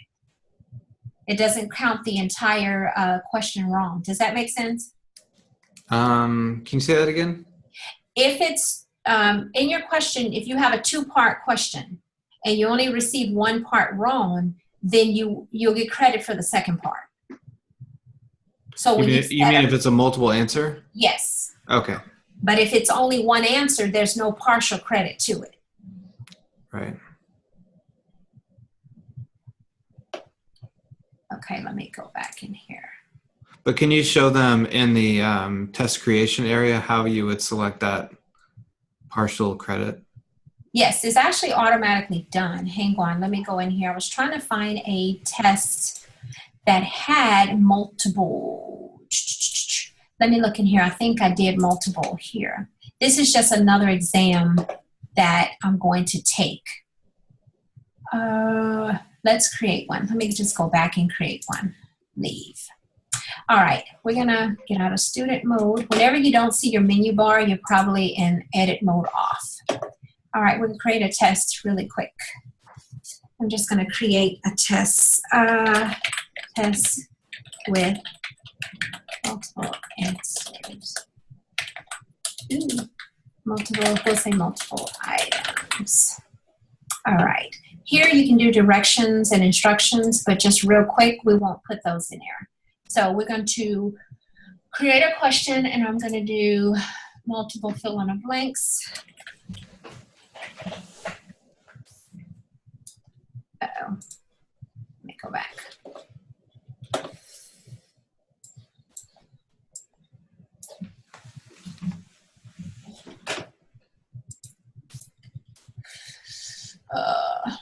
It doesn't count the entire question wrong. Does that make sense? Can you say that again? If it's in your question, if you have a 2-part question and you only receive 1 part wrong, then you'll get credit for the second part. So when you mean if it's a multiple answer? Yes. Okay. But if it's only 1 answer, there's no partial credit to it. Right. Okay, let me go back in here. But can you show them in the test creation area how you would select that partial credit? Yes, it's actually automatically done. Hang on, let me go in here. I was trying to find a test that had multiple. Let me look in here. I think I did multiple here. This is just another exam that I'm going to take. Let's create one. Let me just go back and create one. Leave. All right, we're gonna get out of student mode. Whenever you don't see your menu bar, you're probably in edit mode off. All right, we're gonna create a test really quick. I'm just gonna create a test, test with multiple answers. Ooh, multiple, we'll say multiple items. All right, here you can do directions and instructions, but just real quick, we won't put those in there. So we're going to create a question, and I'm going to do multiple fill in the blanks. Uh-oh. Let me go back.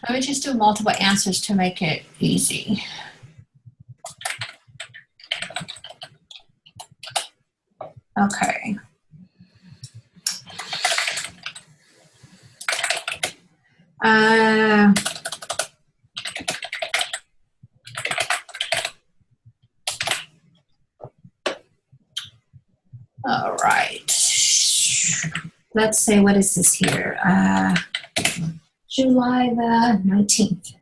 Let me just do multiple answers to make it easy. Okay. All right. let's say, what is this here? July the 19th.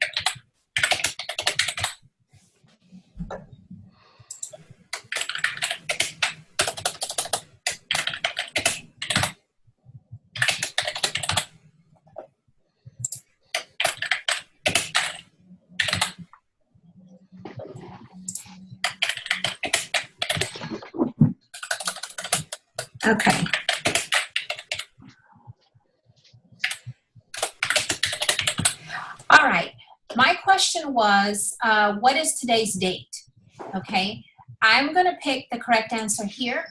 Okay. All right. My question was, what is today's date? Okay. I'm going to pick the correct answer here,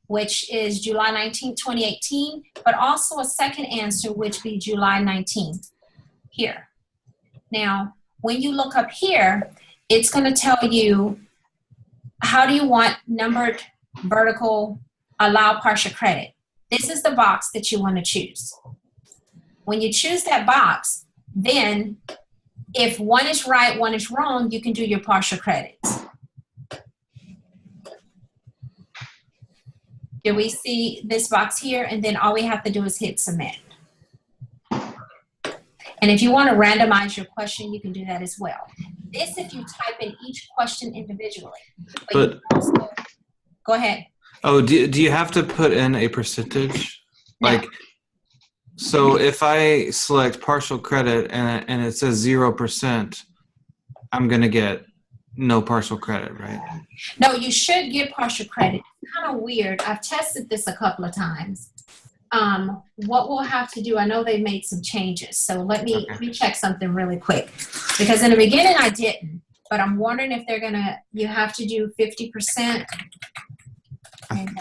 which is July 19th, 2018, but also a second answer, which would be July 19th here. Now, when you look up here, it's going to tell you how do you want numbered, vertical, allow partial credit. This is the box that you want to choose. When you choose that box, then if one is right, one is wrong, you can do your partial credits. Do we see this box here? And then all we have to do is hit submit. And if you want to randomize your question, you can do that as well. This, if you type in each question individually. But also, go ahead. Oh, do you have to put in a percentage? No. Like, so if I select partial credit and it says 0%, I'm going to get no partial credit, right? No, you should get partial credit. It's kind of weird. I've tested this a couple of times. What we'll have to do, I know they made some changes, so let me check something really quick. Because in the beginning I didn't, but I'm wondering if they're gonna, you have to do 50%.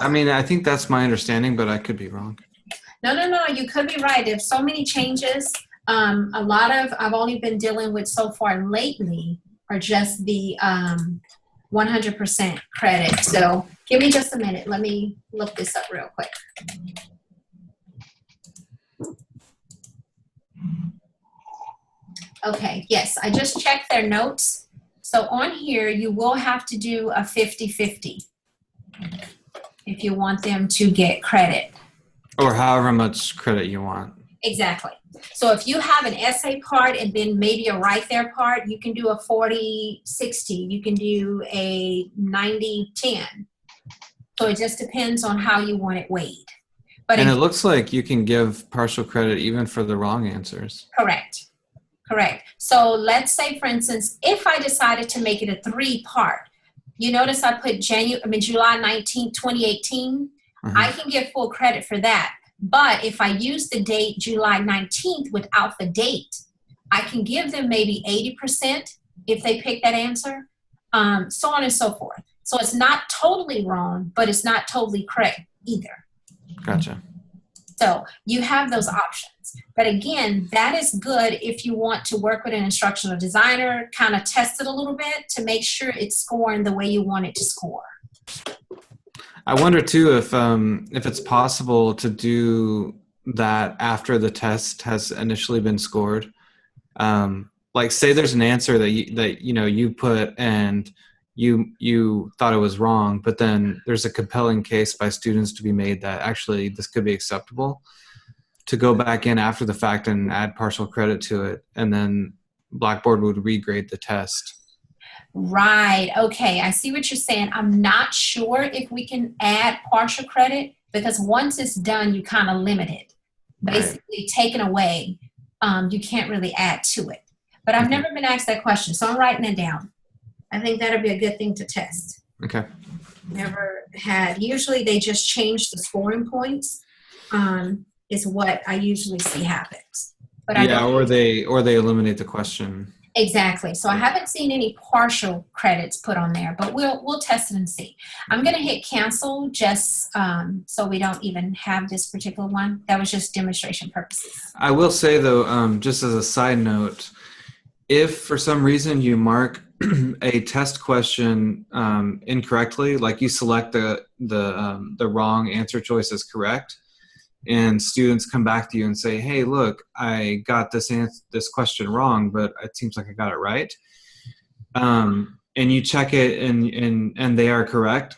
I mean, I think that's my understanding, but I could be wrong. No, you could be right. There's so many changes. A lot of, I've only been dealing with so far lately are just the 100% credit. So give me just a minute. Let me look this up real quick. Okay, yes, I just checked their notes. So on here, you will have to do a 50-50 if you want them to get credit. Or however much credit you want. Exactly. So if you have an essay part and then maybe a right there part, you can do a 40-60. You can do a 90-10. So it just depends on how you want it weighed. But and it looks like you can give partial credit even for the wrong answers. Correct. So let's say, for instance, if I decided to make it a 3-part, you notice I put July 19, 2018. I can give full credit for that. But if I use the date July 19th without the date, I can give them maybe 80% if they pick that answer, so on and so forth. So it's not totally wrong, but it's not totally correct either. Gotcha. So you have those options. But again, that is good if you want to work with an instructional designer, kind of test it a little bit to make sure it's scoring the way you want it to score. I wonder too if it's possible to do that after the test has initially been scored. Like, say there's an answer that you put and you thought it was wrong, but then there's a compelling case by students to be made that actually this could be acceptable, to go back in after the fact and add partial credit to it, and then Blackboard would regrade the test. Right. Okay. I see what you're saying. I'm not sure if we can add partial credit because once it's done, you kind of limit it. Basically taken away. You can't really add to it. But I've never been asked that question, so I'm writing it down. I think that'd be a good thing to test. Okay. Never had. Usually they just change the scoring points. Is what I usually see happens. But or they eliminate the question. Exactly. So I haven't seen any partial credits put on there, but we'll test it and see. I'm going to hit cancel just so we don't even have this particular one. That was just demonstration purposes. I will say though, just as a side note, if for some reason you mark a test question incorrectly, like you select the wrong answer choice as correct, and students come back to you and say, hey, look, I got this question wrong, but it seems like I got it right. And you check it and they are correct.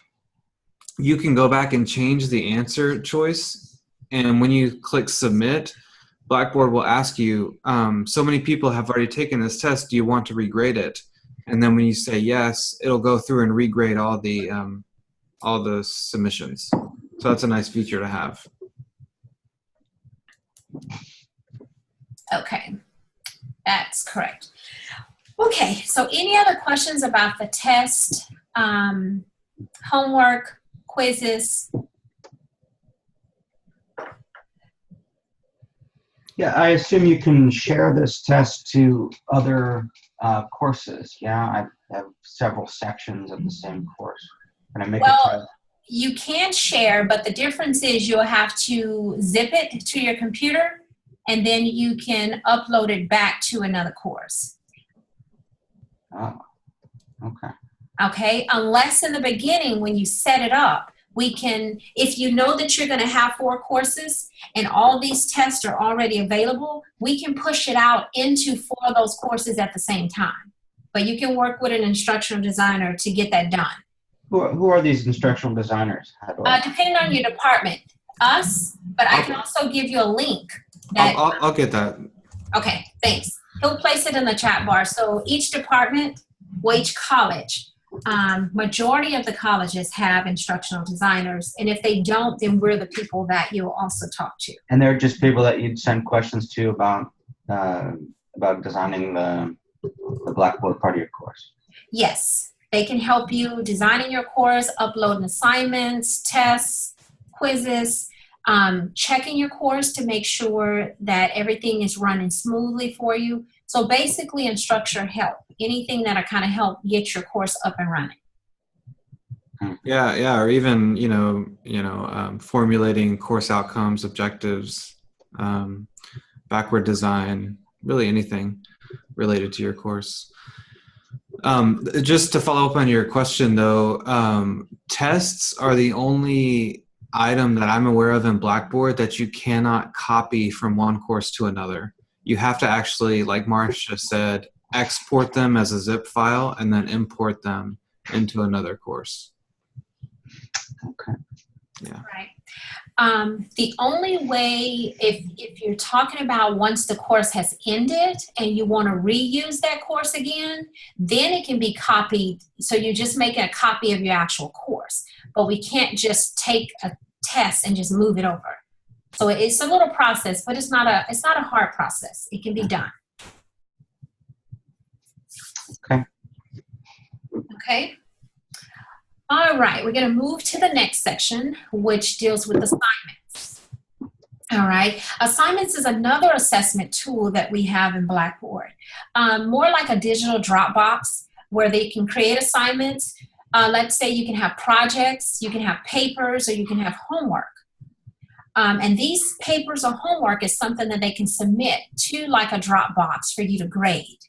You can go back and change the answer choice And when you click submit, Blackboard will ask you, so many people have already taken this test, do you want to regrade it? And then when you say yes, it'll go through and regrade all the submissions. So that's a nice feature to have. Okay, that's correct. Okay, so any other questions about the test, homework, quizzes? Yeah, I assume you can share this test to other courses. Yeah, I have several sections of the same course. Can I make a test? You can share, but the difference is you'll have to zip it to your computer, and then you can upload it back to another course. Oh, okay. Okay, unless in the beginning when you set it up, we can, if you know that you're going to have 4 courses and all these tests are already available, we can push it out into 4 of those courses at the same time. But you can work with an instructional designer to get that done. Who are these instructional designers? How do I... Depending on your department, us, but I can also give you a link. I'll get that. Okay, thanks. He'll place it in the chat bar. So each department, well, each college, majority of the colleges have instructional designers, and if they don't, then we're the people that you'll also talk to. And they're just people that you'd send questions to about designing the Blackboard part of your course. Yes, they can help you designing your course, uploading assignments, tests, quizzes, checking your course to make sure that everything is running smoothly for you. So basically, instructor help, anything that'll kind of help get your course up and running. Yeah, or even formulating course outcomes, objectives, backward design, really anything related to your course. Just to follow up on your question, though, tests are the only item that I'm aware of in Blackboard that you cannot copy from one course to another. You have to actually, like Marcia said, export them as a zip file and then import them into another course. Okay. Yeah. Right. The only way, if you're talking about once the course has ended and you want to reuse that course again, then it can be copied. So you're just making a copy of your actual course. But we can't just take a test and just move it over. So it's a little process, but it's not a hard process. It can be done. Okay. Okay. All right, we're going to move to the next section, which deals with assignments. All right, assignments is another assessment tool that we have in Blackboard. More like a digital Dropbox where they can create assignments. Let's say you can have projects, you can have papers, or you can have homework. And these papers or homework is something that they can submit to like a Dropbox for you to grade.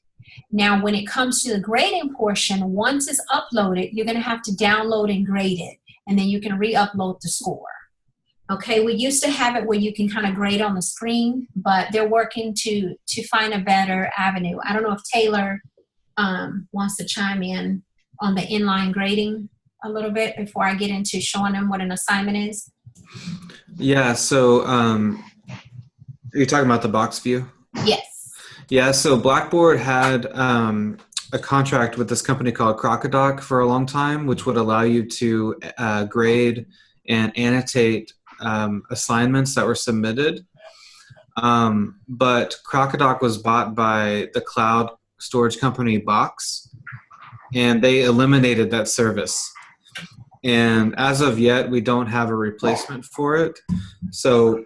Now, when it comes to the grading portion, once it's uploaded, you're going to have to download and grade it, and then you can re-upload the score. Okay, we used to have it where you can kind of grade on the screen, but they're working to find a better avenue. I don't know if Taylor wants to chime in on the inline grading a little bit before I get into showing them what an assignment is. Yeah, so are you talking about the box view? Yes. Yeah, so Blackboard had a contract with this company called Crocodoc for a long time, which would allow you to grade and annotate assignments that were submitted. But Crocodoc was bought by the cloud storage company Box, and they eliminated that service. And as of yet, we don't have a replacement for it. So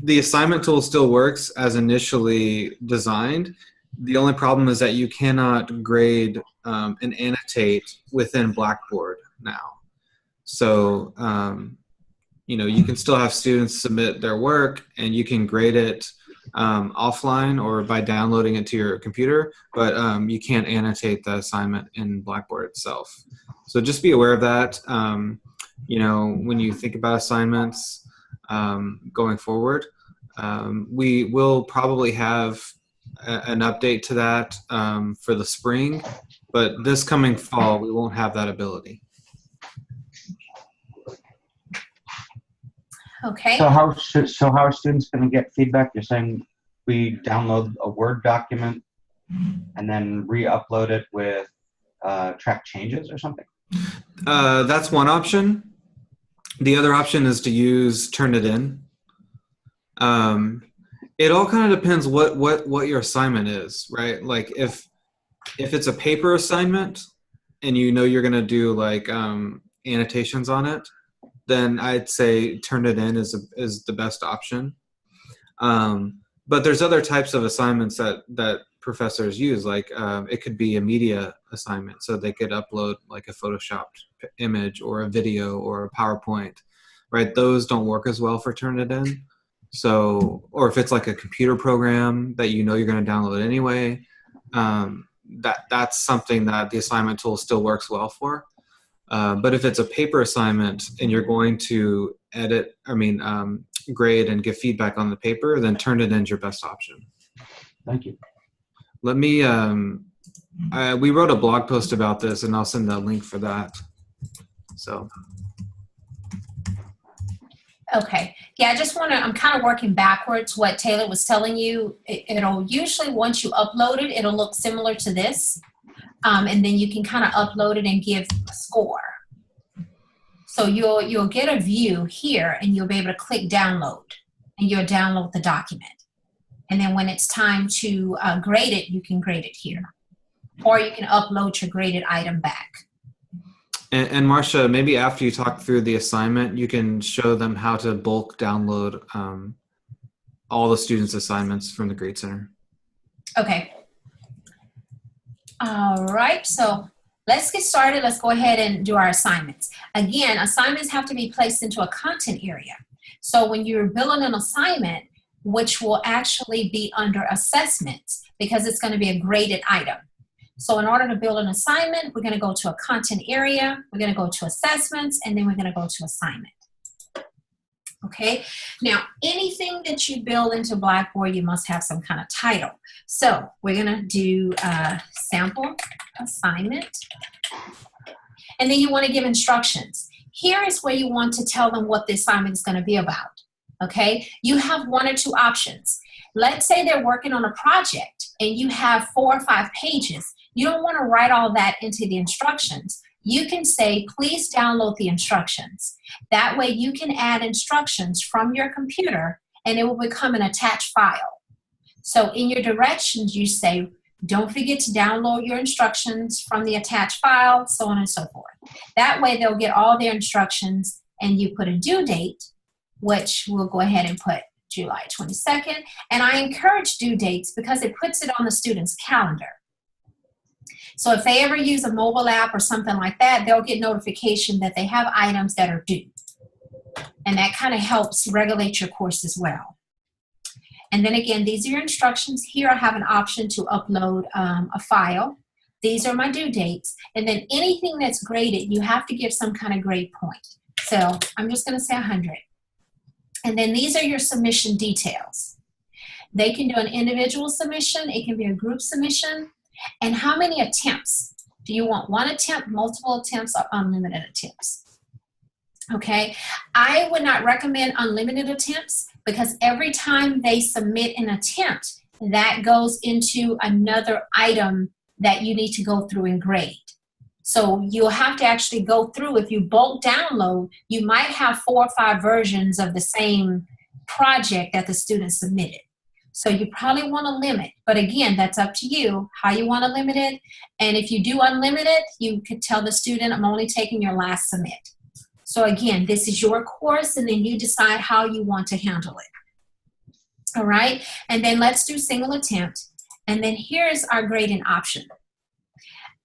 the assignment tool still works as initially designed. The only problem is that you cannot grade and annotate within Blackboard now. So, you can still have students submit their work and you can grade it offline or by downloading it to your computer, but you can't annotate the assignment in Blackboard itself. So just be aware of that. When you think about assignments going forward, we will probably have an update to that for the spring, but this coming fall, we won't have that ability. Okay. So how are students going to get feedback? You're saying we download a Word document and then re-upload it with track changes or something? That's one option. The other option is to use Turnitin. It all kind of depends what your assignment is, right? Like if it's a paper assignment and you know you're going to do like annotations on it, then I'd say Turnitin is the best option. But there's other types of assignments that professors use, like it could be a media assignment, so they could upload like a photoshopped image or a video or a PowerPoint, right? Those don't work as well for Turnitin. So, or if it's like a computer program that you know you're going to download anyway, that's something that the assignment tool still works well for. But if it's a paper assignment and you're going to grade and give feedback on the paper, then Turnitin's your best option. Thank you. Let me, we wrote a blog post about this and I'll send the link for that. So. Okay. Yeah, I'm kind of working backwards what Taylor was telling you. It'll usually, once you upload it, it'll look similar to this. And then you can kind of upload it and give a score. So you'll get a view here and you'll be able to click download and you'll download the document. And then when it's time to grade it, you can grade it here. Or you can upload your graded item back. And Marcia, maybe after you talk through the assignment, you can show them how to bulk download all the students' assignments from the Grade Center. Okay. All right, so let's get started. Let's go ahead and do our assignments. Again, assignments have to be placed into a content area. So when you're building an assignment, which will actually be under assessments, because it's going to be a graded item. So in order to build an assignment, we're going to go to a content area, we're going to go to assessments, and then we're going to go to assignment. Okay, now anything that you build into Blackboard, you must have some kind of title. So we're going to do sample assignment, and then you want to give instructions. Here is where you want to tell them what the assignment is going to be about. Okay, you have one or two options. Let's say they're working on a project and you have 4 or 5 pages. You don't want to write all that into the instructions. You can say, please download the instructions. That way you can add instructions from your computer and it will become an attached file. So in your directions, you say, don't forget to download your instructions from the attached file, so on and so forth. That way they'll get all their instructions and you put a due date, which we'll go ahead and put July 22nd. And I encourage due dates because it puts it on the student's calendar. So if they ever use a mobile app or something like that, they'll get notification that they have items that are due. And that kind of helps regulate your course as well. And then again, these are your instructions. Here I have an option to upload a file. These are my due dates. And then anything that's graded, you have to give some kind of grade point. So I'm just going to say 100. And then these are your submission details. They can do an individual submission. It can be a group submission. And how many attempts? Do you want 1 attempt, multiple attempts, or unlimited attempts? Okay, I would not recommend unlimited attempts because every time they submit an attempt, that goes into another item that you need to go through and grade. So you'll have to actually go through. If you bulk download, you might have 4 or 5 versions of the same project that the student submitted. So you probably want to limit, but again, that's up to you how you want to limit it. And if you do unlimited, you could tell the student, I'm only taking your last submit. So again, this is your course, and then you decide how you want to handle it. All right, and then let's do single attempt. And then here's our grading option.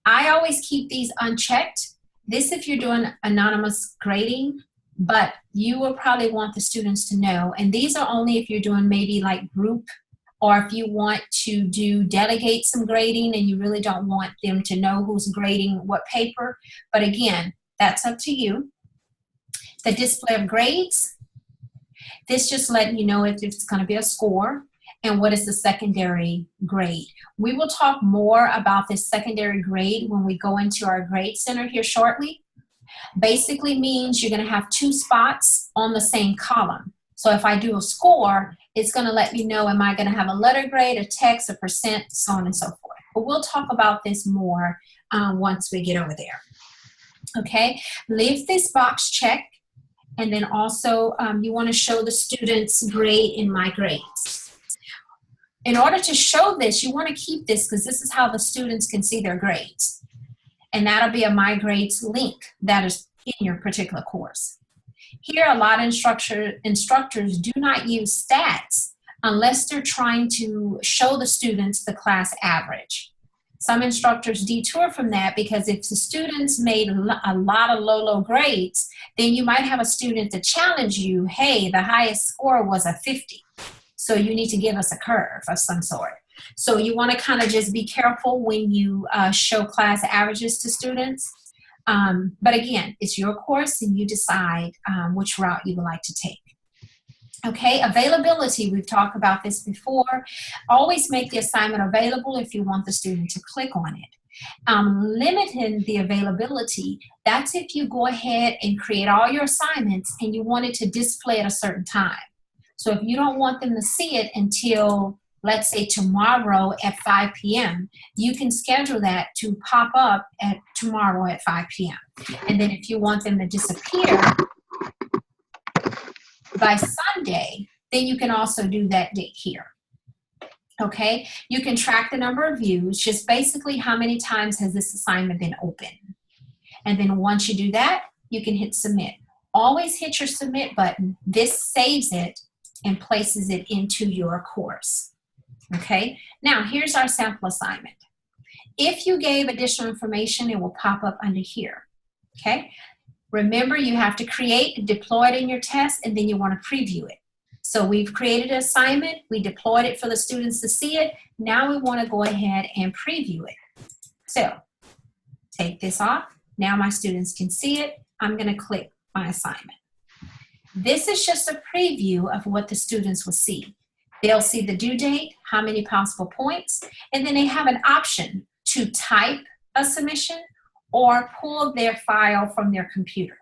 I always keep these unchecked. This if you're doing anonymous grading, but you will probably want the students to know. And these are only if you're doing maybe like group, or if you want to delegate some grading and you really don't want them to know who's grading what paper. But again, that's up to you. The display of grades, this just letting you know if it's going to be a score and what is the secondary grade. We will talk more about this secondary grade when we go into our grade center here shortly. Basically means you're going to have 2 spots on the same column. So if I do a score, it's going to let me know, am I going to have a letter grade, a text, a percent, so on and so forth. But we'll talk about this more once we get over there. Okay, leave this box checked, and then also you want to show the student's grade in My Grades. In order to show this, you want to keep this because this is how the students can see their grades. And that'll be a My Grades link that is in your particular course. Here, a lot of instructors do not use stats unless they're trying to show the students the class average. Some instructors detour from that because if the students made a lot of low grades, then you might have a student to challenge you, hey, the highest score was a 50. So you need to give us a curve of some sort. So you want to kind of just be careful when you show class averages to students. But again, it's your course and you decide which route you would like to take. Okay, availability, we've talked about this before. Always make the assignment available if you want the student to click on it. Limiting the availability, that's if you go ahead and create all your assignments and you want it to display at a certain time. So if you don't want them to see it until, let's say, tomorrow at 5 p.m., you can schedule that to pop up at tomorrow at 5 p.m. And then if you want them to disappear by Sunday, then you can also do that date here. Okay, you can track the number of views, just basically how many times has this assignment been open. And then once you do that, you can hit submit. Always hit your submit button. This saves it and places it into your course. Okay, now here's our sample assignment. If you gave additional information, it will pop up under here. Okay, remember you have to create and deploy it in your test, and then you want to preview it. So we've created an assignment, we deployed it for the students to see it. Now we want to go ahead and preview it. So take this off. Now my students can see it. I'm going to click my assignment. This is just a preview of what the students will see. They'll see the due date, how many possible points, and then they have an option to type a submission or pull their file from their computer.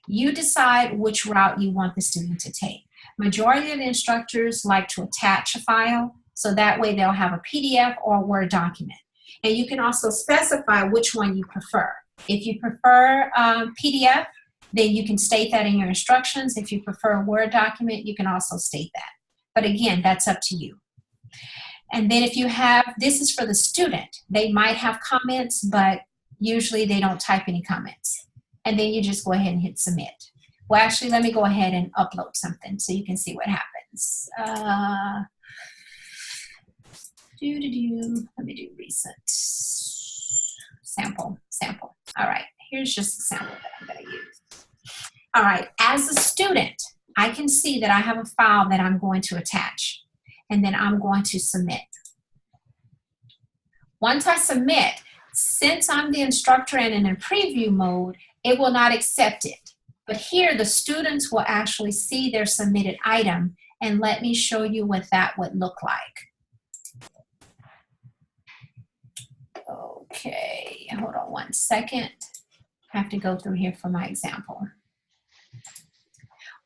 You decide which route you want the student to take. Majority of the instructors like to attach a file, so that way they'll have a PDF or a Word document. And you can also specify which one you prefer. If you prefer PDF, then you can state that in your instructions. If you prefer a Word document, you can also state that. But again, that's up to you. And then if you have, this is for the student. They might have comments, but usually they don't type any comments. And then you just go ahead and hit submit. Well, actually, let me go ahead and upload something so you can see what happens. Let me do recent. Sample. All right, here's just a sample that I'm going to use. All right, as a student, I can see that I have a file that I'm going to attach, and then I'm going to submit. Once I submit, since I'm the instructor and in a preview mode, it will not accept it. But here, the students will actually see their submitted item, and let me show you what that would look like. Okay, hold on one second. I have to go through here for my example.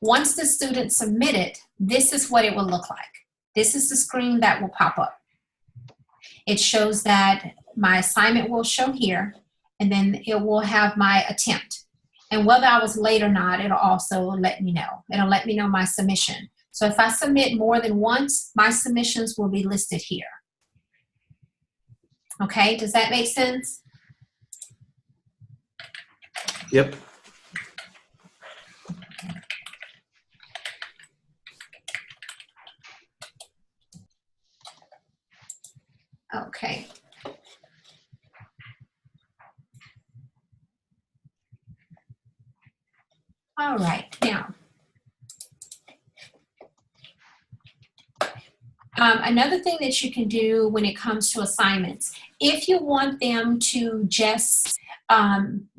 Once the student submitted, this is what it will look like. This is the screen that will pop up. It shows that my assignment will show here, and then it will have my attempt. And whether I was late or not, it'll also let me know. It'll let me know my submission. So if I submit more than once, my submissions will be listed here. Okay, does that make sense? Yep. Okay. All right, now, another thing that you can do when it comes to assignments, if you want them to just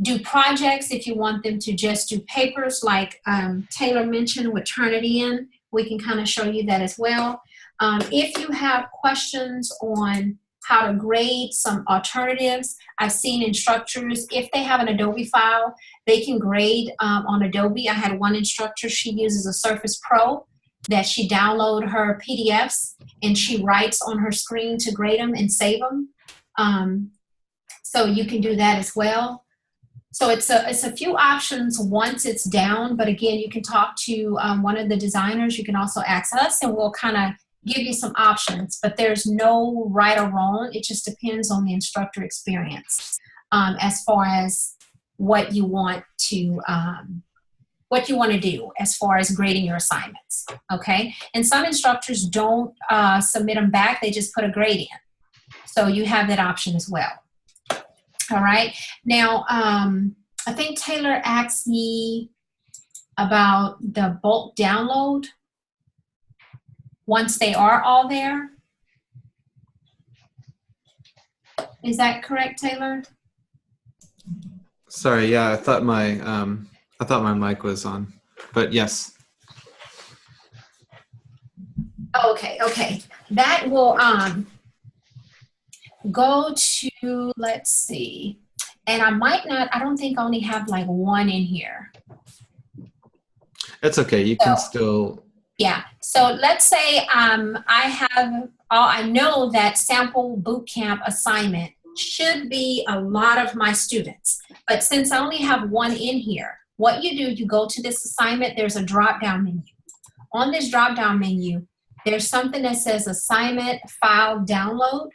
do projects, if you want them to just do papers like Taylor mentioned with Turnitin, we can kind of show you that as well. If you have questions on how to grade, some alternatives. I've seen instructors, if they have an Adobe file, they can grade on Adobe. I had one instructor, she uses a Surface Pro that she download her PDFs and she writes on her screen to grade them and save them. So you can do that as well. So it's a few options once it's down, but again, you can talk to one of the designers. You can also ask us and we'll kind of give you some options, but there's no right or wrong. It just depends on the instructor experience as far as what you want to do as far as grading your assignments, okay? And some instructors don't submit them back, they just put a grade in. So you have that option as well. All right, now I think Taylor asked me about the bulk download once they are all there. Is that correct, Taylor? Sorry, yeah, I thought my mic was on, but yes. Okay. That will go to, let's see, and I don't think I only have like one in here. It's okay, you can still. Yeah, so let's say I know that sample bootcamp assignment should be a lot of my students, but since I only have one in here, what you do, you go to this assignment, there's a drop-down menu. On this drop-down menu, there's something that says assignment file download.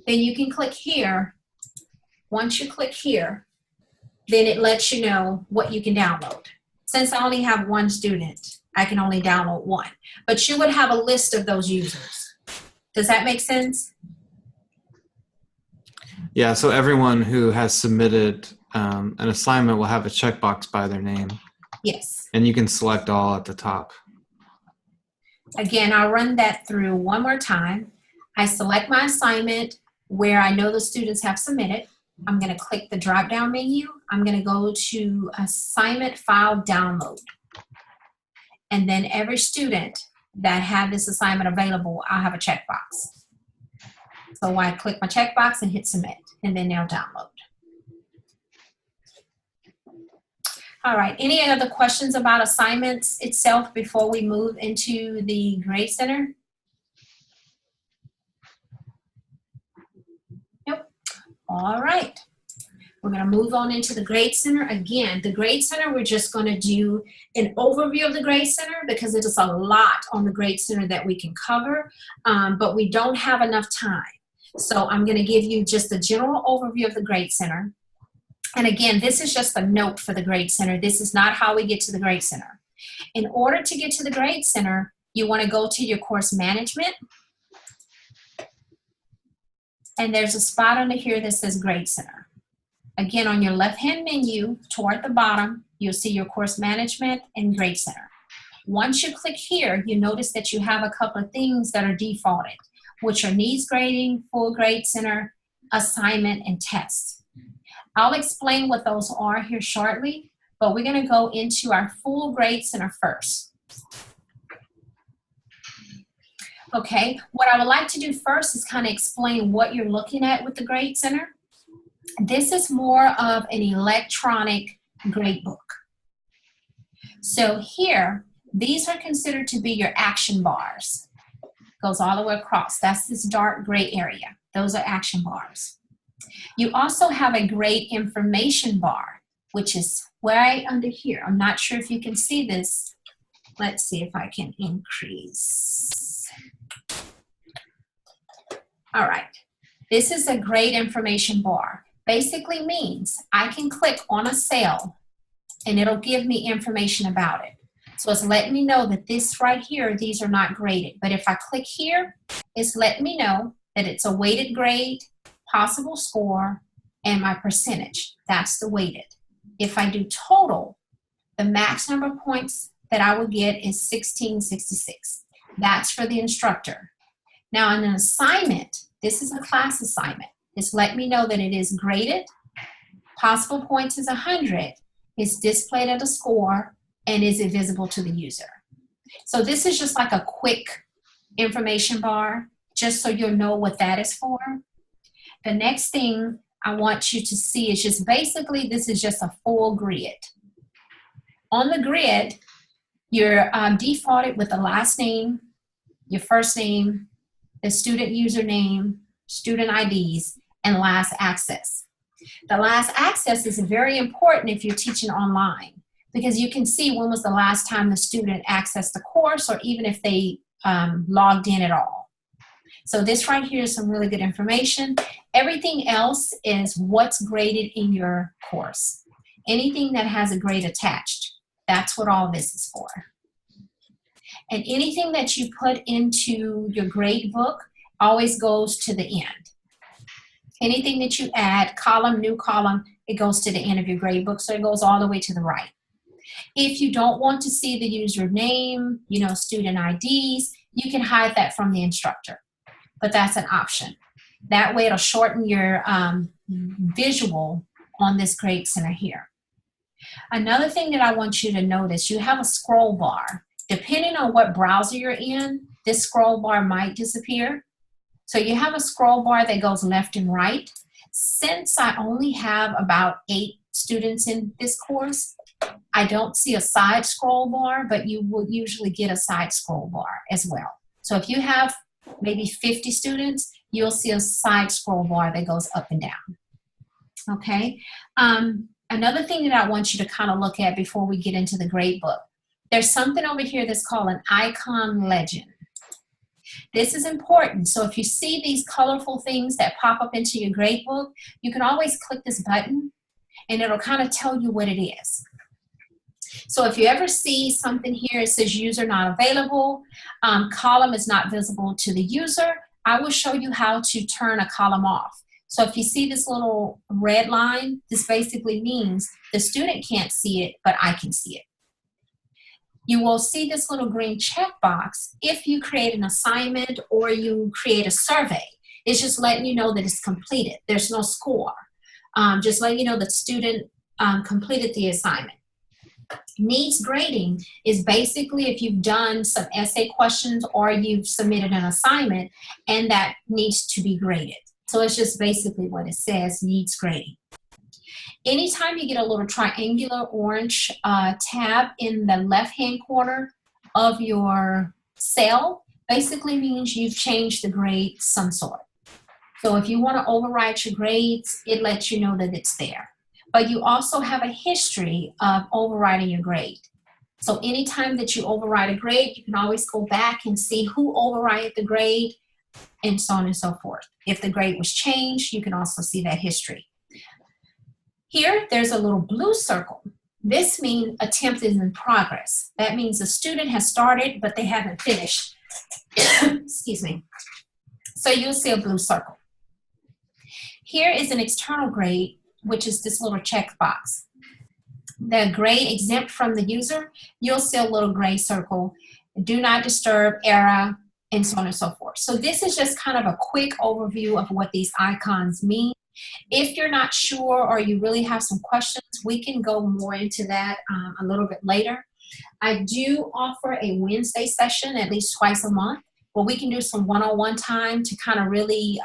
Then you can click here. Once you click here, then it lets you know what you can download. Since I only have one student, I can only download one. But you would have a list of those users. Does that make sense? Yeah, so everyone who has submitted an assignment will have a checkbox by their name. Yes. And you can select all at the top. Again, I'll run that through one more time. I select my assignment where I know the students have submitted. I'm going to click the drop-down menu. I'm going to go to assignment file download. And then every student that had this assignment available, I'll have a checkbox. So I click my checkbox and hit submit, and then they'll download. All right, any other questions about assignments itself before we move into the Grade Center? Nope. All right. We're going to move on into the Grade Center. Again, the Grade Center, we're just going to do an overview of the Grade Center because it is a lot on the Grade Center that we can cover, but we don't have enough time. So I'm going to give you just a general overview of the Grade Center. And again, this is just a note for the Grade Center. This is not how we get to the Grade Center. In order to get to the Grade Center, you want to go to your course management. And there's a spot under here that says Grade Center. Again, on your left-hand menu, toward the bottom, you'll see your course management and Grade Center. Once you click here, you notice that you have a couple of things that are defaulted, which are needs grading, full Grade Center, assignment, and tests. I'll explain what those are here shortly, but we're going to go into our full Grade Center first. Okay, what I would like to do first is kind of explain what you're looking at with the Grade Center. This is more of an electronic gradebook. So here, these are considered to be your action bars. Goes all the way across. That's this dark gray area. Those are action bars. You also have a grade information bar, which is right under here. I'm not sure if you can see this. Let's see if I can increase. All right. This is a grade information bar. Basically means I can click on a cell and it'll give me information about it. So it's letting me know that this right here, these are not graded. But if I click here, it's letting me know that it's a weighted grade, possible score, and my percentage. That's the weighted. If I do total, the max number of points that I would get is 1666. That's for the instructor. Now in an assignment, this is a class assignment. It's letting me know that it is graded, possible points is 100, it's displayed at a score, and is it visible to the user. So this is just like a quick information bar. just so you'll know what that is for. The next thing I want you to see is just basically, this is just a full grid. On the grid, you're defaulted with the last name, your first name, the student username, student IDs, and last access. The last access is very important if you're teaching online, because you can see when was the last time the student accessed the course, or even if they logged in at all. So this right here is some really good information. Everything else is what's graded in your course. Anything that has a grade attached, that's what all this is for. And anything that you put into your grade book always goes to the end. Anything that you add, column, new column, it goes to the end of your grade book, so it goes all the way to the right. If you don't want to see the username, student IDs, you can hide that from the instructor, but that's an option. That way it'll shorten your visual on this grade center here. Another thing that I want you to notice, you have a scroll bar. Depending on what browser you're in, this scroll bar might disappear. So you have a scroll bar that goes left and right. Since I only have about 8 students in this course, I don't see a side scroll bar, but you will usually get a side scroll bar as well. So if you have maybe 50 students, you'll see a side scroll bar that goes up and down. Okay. Another thing that I want you to kind of look at before we get into the grade book, there's something over here that's called an icon legend. This is important. So if you see these colorful things that pop up into your grade book, you can always click this button and it'll kind of tell you what it is. So if you ever see something here, it says user not available, column is not visible to the user, I will show you how to turn a column off. So if you see this little red line, this basically means the student can't see it, but I can see it. You will see this little green checkbox if you create an assignment or you create a survey. It's just letting you know that it's completed. There's no score. Just letting you know that the student completed the assignment. Needs grading is basically if you've done some essay questions or you've submitted an assignment and that needs to be graded. So it's just basically what it says, needs grading. Anytime you get a little triangular orange tab in the left-hand corner of your cell, basically means you've changed the grade some sort. So if you want to overwrite your grades, it lets you know that it's there. But you also have a history of overriding your grade. So anytime that you override a grade, you can always go back and see who override the grade and so on and so forth. If the grade was changed, you can also see that history. Here, there's a little blue circle. This means attempt is in progress. That means the student has started, but they haven't finished. Excuse me. So you'll see a blue circle. Here is an external grade, which is this little checkbox. The grade exempt from the user, you'll see a little gray circle. Do not disturb, error, and so on and so forth. So this is just kind of a quick overview of what these icons mean. If you're not sure or you really have some questions, we can go more into that a little bit later. I do offer a Wednesday session at least twice a month where we can do some one-on-one time to kind of really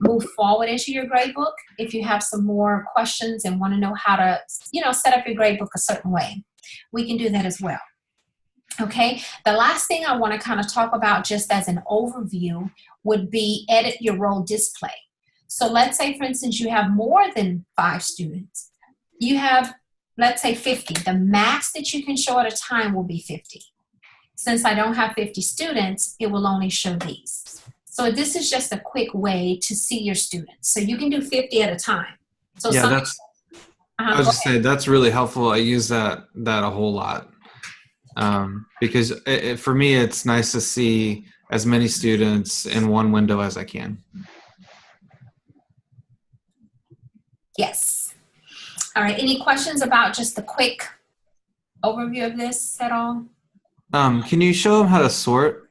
move forward into your grade book. If you have some more questions and want to know how to, set up your grade book a certain way, we can do that as well. Okay, the last thing I want to kind of talk about just as an overview would be edit your role display. So let's say, for instance, you have more than 5 students. You have, let's say, 50. The max that you can show at a time will be 50. Since I don't have 50 students, it will only show these. So this is just a quick way to see your students. So you can do 50 at a time. So yeah, I was just saying that's really helpful. I use that a whole lot because for me, it's nice to see as many students in one window as I can. Yes. All right. Any questions about just the quick overview of this at all? Can you show them how to sort?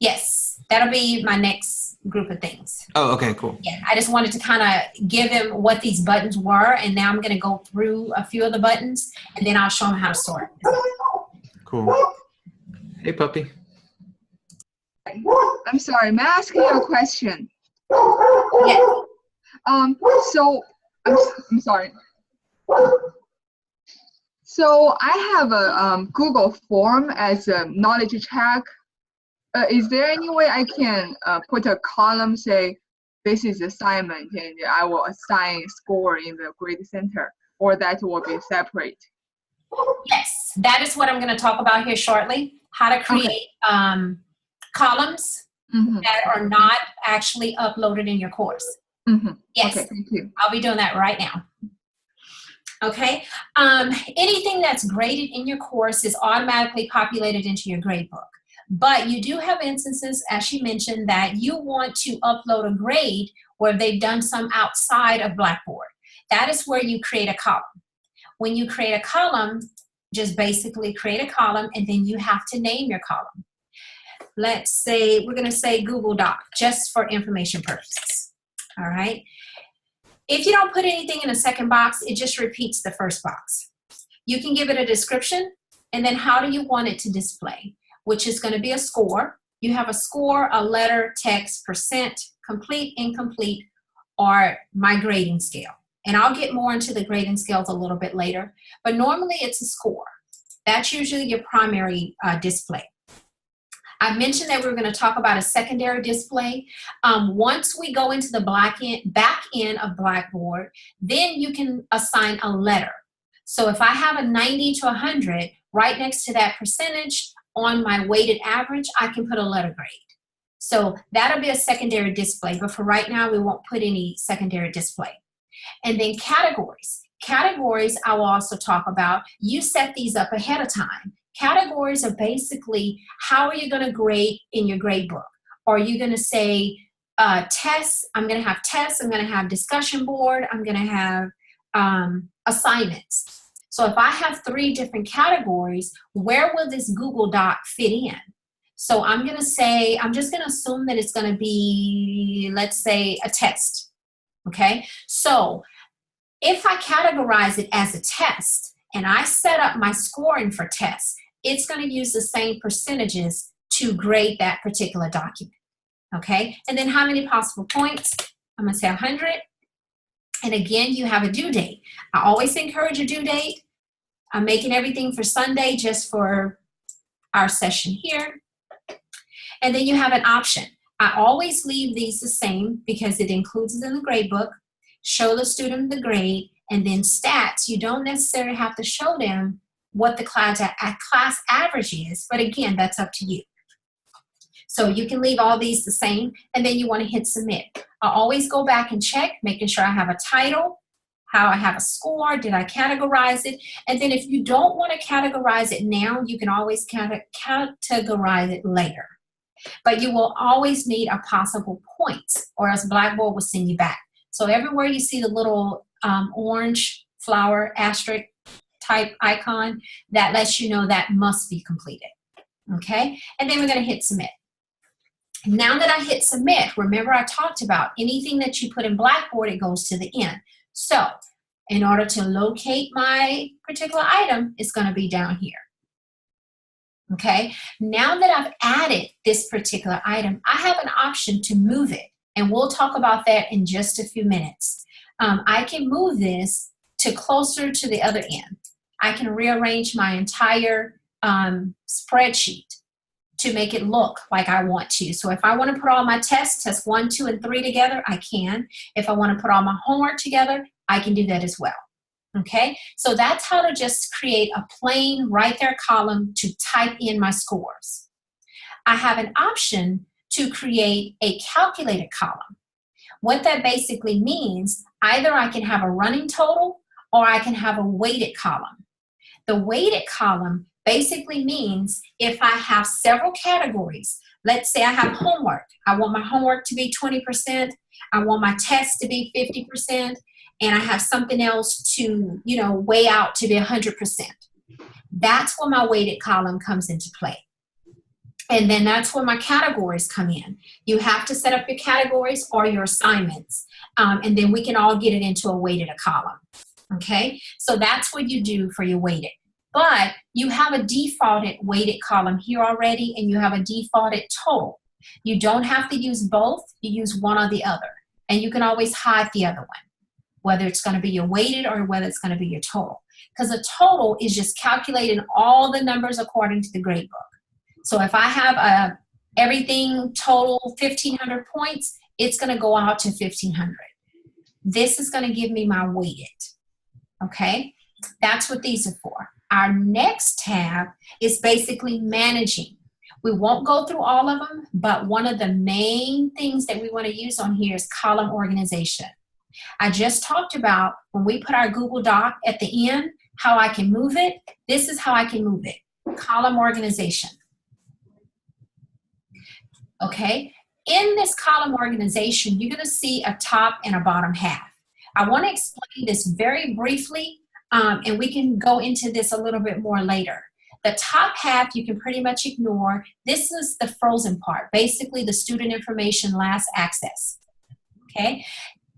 Yes. That'll be my next group of things. Oh, okay, cool. Yeah. I just wanted to kind of give them what these buttons were, and now I'm going to go through a few of the buttons, and then I'll show them how to sort. Cool. Hey, puppy. I'm sorry, may I ask you a question? Yes. So I'm sorry. So I have a Google form as a knowledge check. Is there any way I can put a column, say, this is assignment, and I will assign score in the grade center, or that will be separate? Yes, that is what I'm going to talk about here shortly. How to create columns that are not actually uploaded in your course. Yes, okay, thank you. I'll be doing that right now. Okay, anything that's graded in your course is automatically populated into your gradebook. But you do have instances, as she mentioned, that you want to upload a grade where they've done some outside of Blackboard. That is where you create a column. When you create a column, just basically create a column, and then you have to name your column. Let's say, we're going to say Google Doc, just for information purposes. All right. If you don't put anything in a second box, it just repeats the first box. You can give it a description, and then how do you want it to display, which is going to be a score. You have a score, a letter, text, percent, complete, incomplete, or my grading scale. And I'll get more into the grading scales a little bit later, but normally it's a score. That's usually your primary display. I mentioned that we were going to talk about a secondary display. Once we go into the back end of Blackboard, then you can assign a letter. So if I have a 90 to 100, right next to that percentage on my weighted average, I can put a letter grade. So that'll be a secondary display, but for right now, we won't put any secondary display. And then categories. Categories I will also talk about. You set these up ahead of time. Categories are basically how are you going to grade in your grade book? Are you going to say tests? I'm going to have tests. I'm going to have discussion board. I'm going to have assignments. So if I have 3 different categories, where will this Google Doc fit in? So I'm going to say, I'm just going to assume that it's going to be, let's say, a test. Okay, so if I categorize it as a test and I set up my scoring for tests, it's going to use the same percentages to grade that particular document. Okay, and then how many possible points? I'm going to say 100. And again, you have a due date. I always encourage a due date. I'm making everything for Sunday just for our session here. And then you have an option. I always leave these the same because it includes it in the grade book. Show the student the grade, and then stats. You don't necessarily have to show them what the class average is, but again, that's up to you. So you can leave all these the same, and then you want to hit submit. I always go back and check, making sure I have a title, how I have a score, did I categorize it? And then if you don't want to categorize it now, you can always categorize it later. But you will always need a possible points, or else Blackboard will send you back. So everywhere you see the little orange flower asterisk type icon, that lets you know that must be completed. Okay, and then we're going to hit submit. Now that I hit submit, remember I talked about anything that you put in Blackboard, it goes to the end. So in order to locate my particular item, it's going to be down here. Okay, now that I've added this particular item, I have an option to move it, and we'll talk about that in just a few minutes. I can move this to closer to the other end. I can rearrange my entire spreadsheet to make it look like I want to. So if I want to put all my tests, test 1, 2, and 3 together, I can. If I want to put all my homework together, I can do that as well. Okay, so that's how to just create a plain right there column to type in my scores. I have an option to create a calculated column. What that basically means, either I can have a running total or I can have a weighted column. The weighted column basically means if I have several categories, let's say I have homework. I want my homework to be 20%. I want my test to be 50%. And I have something else to, weigh out to be 100%. That's where my weighted column comes into play. And then that's where my categories come in. You have to set up your categories or your assignments, and then we can all get it into a weighted column. Okay, so that's what you do for your weighted. But you have a defaulted weighted column here already, and you have a defaulted total. You don't have to use both. You use one or the other. And you can always hide the other one, whether it's going to be your weighted or whether it's going to be your total. Because the total is just calculating all the numbers according to the grade book. So if I have everything total 1,500 points, it's going to go out to 1,500. This is going to give me my weighted. Okay? That's what these are for. Our next tab is basically managing. We won't go through all of them, but one of the main things that we want to use on here is column organization. I just talked about when we put our Google Doc at the end, how I can move it. This is how I can move it. Column organization. Okay? In this column organization, you're going to see a top and a bottom half. I want to explain this very briefly, and we can go into this a little bit more later. The top half you can pretty much ignore. This is the frozen part, basically the student information last access. Okay?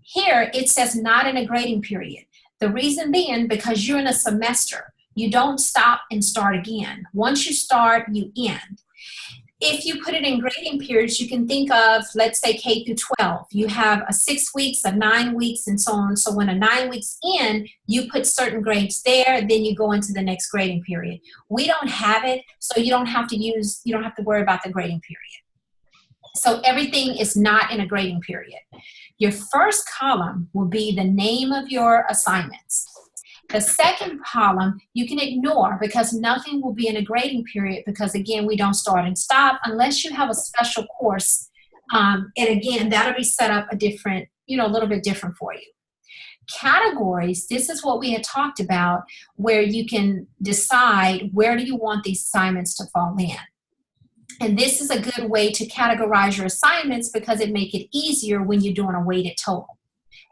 Here it says not in a grading period. The reason being because you're in a semester. You don't stop and start again. Once you start, you end. If you put it in grading periods, you can think of, let's say, K through 12. You have a 6 weeks, a 9 weeks, and so on. So when a 9 weeks in, you put certain grades there, then you go into the next grading period. We don't have it, so you don't have to worry about the grading period. So everything is not in a grading period. Your first column will be the name of your assignments. The second column you can ignore because nothing will be in a grading period because, again, we don't start and stop unless you have a special course. And, again, that'll be set up a little bit different for you. Categories, this is what we had talked about where you can decide where do you want these assignments to fall in. And this is a good way to categorize your assignments because it makes it easier when you're doing a weighted total.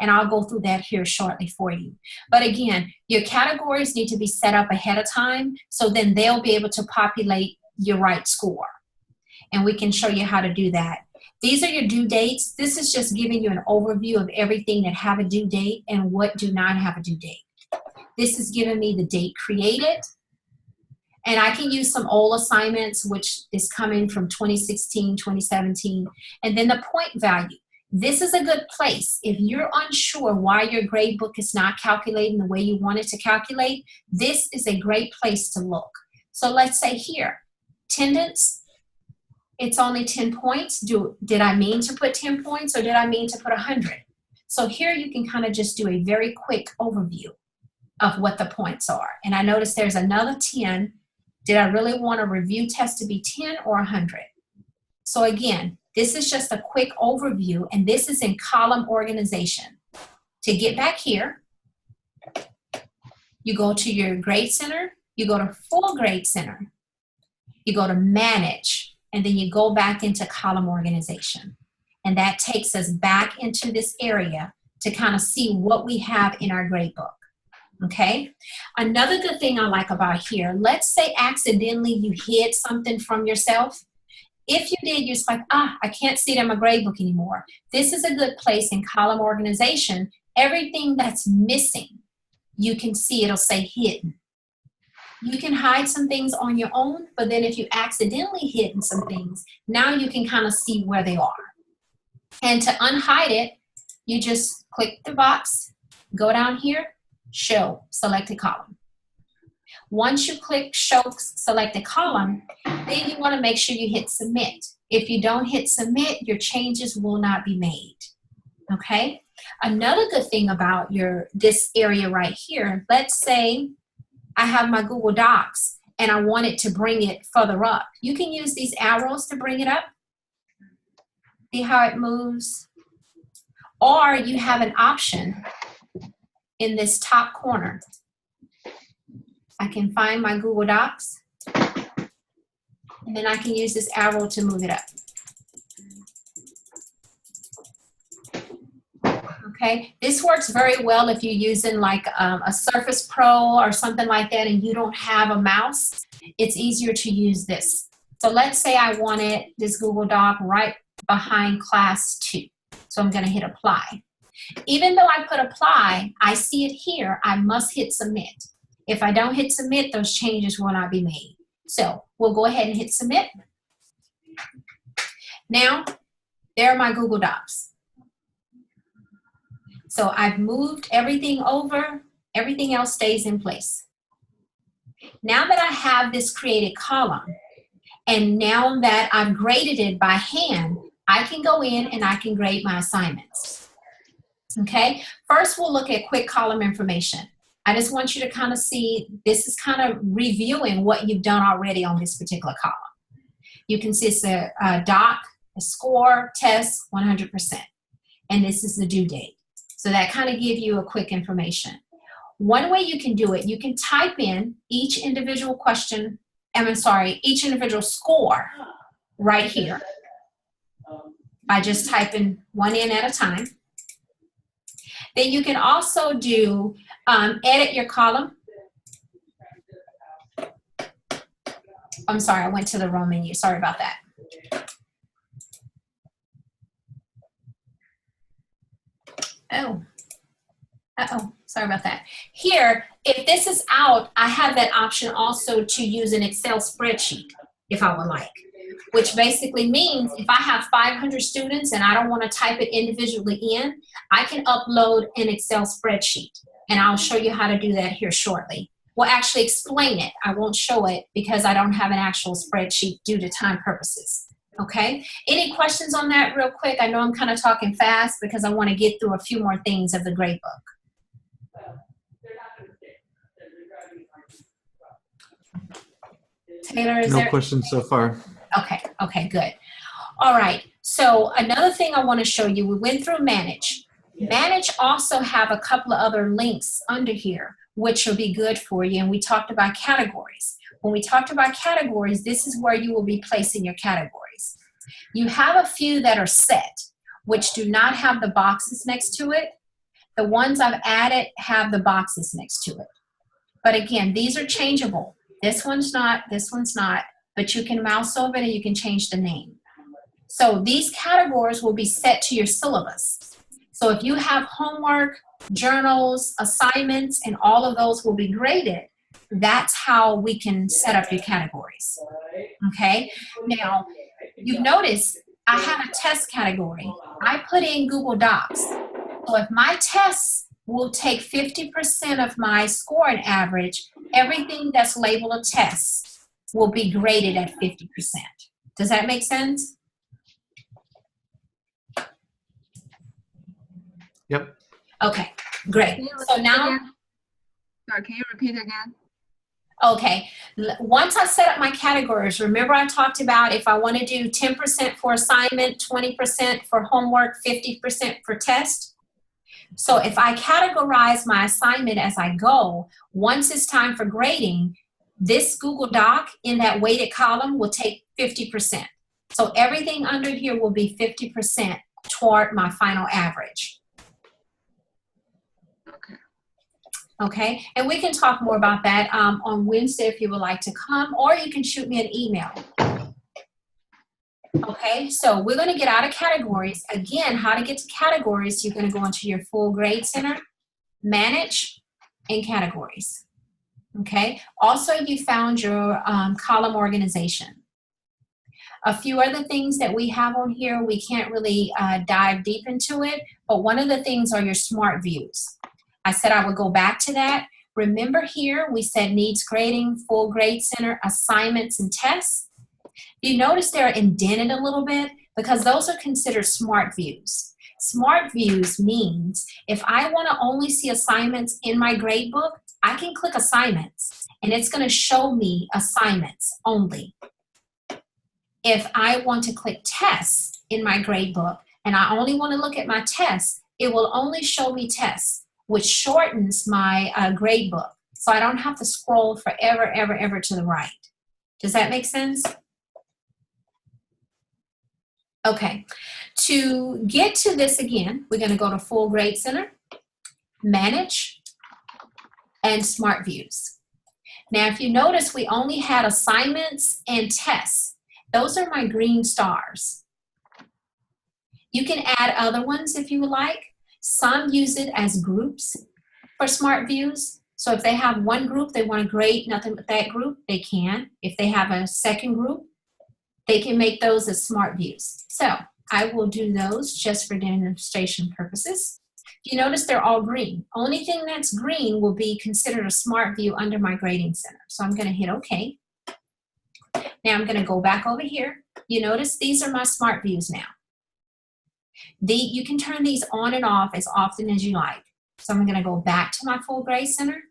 And I'll go through that here shortly for you. But again, your categories need to be set up ahead of time so then they'll be able to populate your right score. And we can show you how to do that. These are your due dates. This is just giving you an overview of everything that have a due date and what do not have a due date. This is giving me the date created. And I can use some old assignments, which is coming from 2016, 2017, and then the point value. This is a good place. If you're unsure why your grade book is not calculating the way you want it to calculate, this is a great place to look. So let's say here, attendance, it's only 10 points. Did I mean to put 10 points or did I mean to put 100? So here you can kind of just do a very quick overview of what the points are. And I noticed there's another 10. Did I really want a review test to be 10 or 100? So again, this is just a quick overview, and this is in column organization. To get back here, you go to your grade center, you go to full grade center, you go to manage, and then you go back into column organization. And that takes us back into this area to kind of see what we have in our grade book. Okay? Another good thing I like about here, let's say accidentally you hid something from yourself. If you did, you're just like, I can't see it in my grade book anymore. This is a good place in column organization. Everything that's missing, you can see it'll say hidden. You can hide some things on your own, but then if you accidentally hidden some things, now you can kind of see where they are. And to unhide it, you just click the box, go down here, show selected column. Once you click show selected column, then you want to make sure you hit submit. If you don't hit submit, your changes will not be made. Okay? Another good thing about this area right here, let's say I have my Google Docs and I wanted to bring it further up. You can use these arrows to bring it up. See how it moves? Or you have an option in this top corner. I can find my Google Docs, and then I can use this arrow to move it up. Okay, this works very well if you're using like a Surface Pro or something like that and you don't have a mouse. It's easier to use this. So let's say I wanted this Google Doc right behind class 2. So I'm going to hit apply. Even though I put apply, I see it here. I must hit submit. If I don't hit submit, those changes will not be made. So we'll go ahead and hit submit. Now, there are my Google Docs. So I've moved everything over, everything else stays in place. Now that I have this created column, and now that I've graded it by hand, I can go in and I can grade my assignments. Okay, first we'll look at quick column information. I just want you to kind of see, this is kind of reviewing what you've done already on this particular column. You can see it's a doc, a score, test, 100%. And this is the due date. So that kind of gives you a quick information. One way you can do it, you can type in each individual question, each individual score right here by just typing one in at a time. Then you can also do edit your column. I'm sorry, I went to the wrong menu. Sorry about that. Oh, sorry about that. Here, if this is out, I have that option also to use an Excel spreadsheet if I would like, which basically means if I have 500 students and I don't want to type it individually in, I can upload an Excel spreadsheet, and I'll show you how to do that here shortly. We'll actually explain it. I won't show it because I don't have an actual spreadsheet due to time purposes. Okay, any questions on that real quick? I know I'm kind of talking fast because I want to get through a few more things of the grade book. Taylor, is there? No questions so far. Okay, good. All right, so another thing I want to show you, we went through Manage. Manage also have a couple of other links under here, which will be good for you, and we talked about categories. When we talked about categories, this is where you will be placing your categories. You have a few that are set, which do not have the boxes next to it. The ones I've added have the boxes next to it. But again, these are changeable. This one's not, but you can mouse over it and you can change the name. So these categories will be set to your syllabus. So if you have homework, journals, assignments, and all of those will be graded, that's how we can set up your categories. Okay, now you've noticed I have a test category. I put in Google Docs. So if my tests will take 50% of my scoring average, everything that's labeled a test will be graded at 50%. Does that make sense? Yep. Okay, great. So now, sorry, can you repeat again? okay, once I set up my categories, remember I talked about if I want to do 10% for assignment, 20% for homework, 50% for test. So if I categorize my assignment as I go, once it's time for grading, this Google Doc in that weighted column will take 50%. So everything under here will be 50% toward my final average. Okay, and we can talk more about that on Wednesday if you would like to come, or you can shoot me an email. Okay, so we're going to get out of categories. Again, how to get to categories, you're going to go into your full grade center, manage, and categories. Okay, also you found your column organization. A few other things that we have on here, we can't really dive deep into it, but one of the things are your smart views. I said I would go back to that. Remember here, we said needs grading, full grade center, assignments, and tests. You notice they're indented a little bit because those are considered smart views. Smart views means if I want to only see assignments in my grade book, I can click assignments and it's going to show me assignments only. If I want to click tests in my grade book and I only want to look at my tests, it will only show me tests, which shortens my grade book. So I don't have to scroll forever, ever to the right. Does that make sense? Okay, to get to this again, we're going to go to Full Grade Center, Manage, and Smart Views. Now, if you notice, we only had assignments and tests. Those are my green stars. You can add other ones if you would like. Some use it as groups for Smart Views. So if they have one group, they want to grade nothing but that group, they can. If they have a second group, they can make those as smart views. So I will do those just for demonstration purposes. You notice they're all green. Only thing that's green will be considered a smart view under my grading center. So I'm going to hit OK. Now I'm going to go back over here. You notice these are my smart views now. You can turn these on and off as often as you like. So I'm going to go back to my full grade center.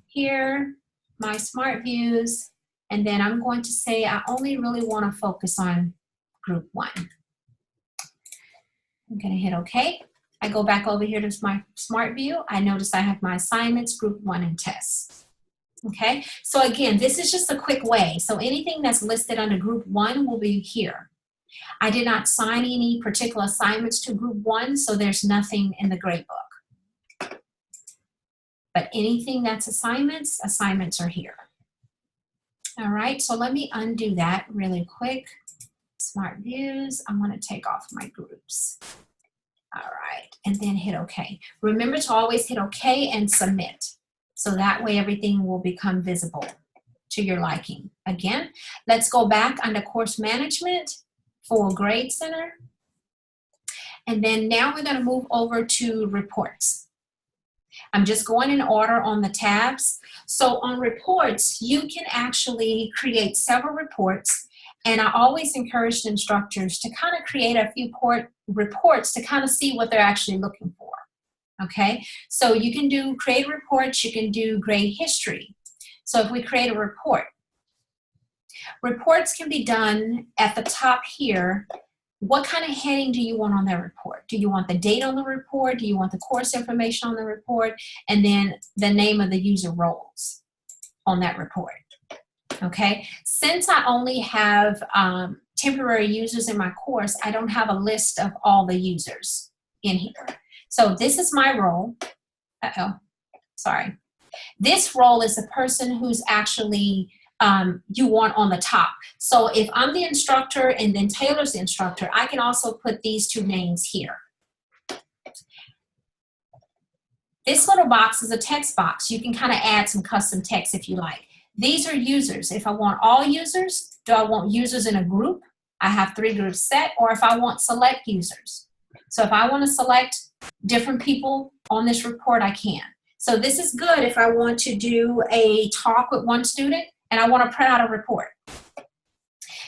Here, my smart views. And then I'm going to say I only really want to focus on group 1. I'm going to hit OK. I go back over here to my smart view. I notice I have my assignments, group 1, and tests. Okay, so again, this is just a quick way. So anything that's listed under group 1 will be here. I did not assign any particular assignments to group 1, so there's nothing in the grade book. But anything that's assignments are here. All right, so let me undo that really quick. Smart views, I'm going to take off my groups. All right, and then hit OK. Remember to always hit OK and submit. So that way everything will become visible to your liking. Again, let's go back under course management for grade center. And then now we're going to move over to reports. I'm just going in order on the tabs. So on reports, you can actually create several reports. And I always encourage the instructors to kind of create a few reports to kind of see what they're actually looking for. Okay, so you can do create reports, you can do grade history. So if we create a report, reports can be done at the top here. What kind of heading do you want on that report? Do you want the date on the report? Do you want the course information on the report? And then the name of the user roles on that report. Okay, since I only have temporary users in my course, I don't have a list of all the users in here. So this is my role. Sorry. This role is the person who's actually you want on the top. So if I'm the instructor and then Taylor's the instructor, I can also put these 2 names here. This little box is a text box. You can kind of add some custom text if you like. These are users. If I want all users, do I want users in a group? I have 3 groups set, or if I want select users. So if I want to select different people on this report, I can. So this is good if I want to do a talk with one student and I want to print out a report.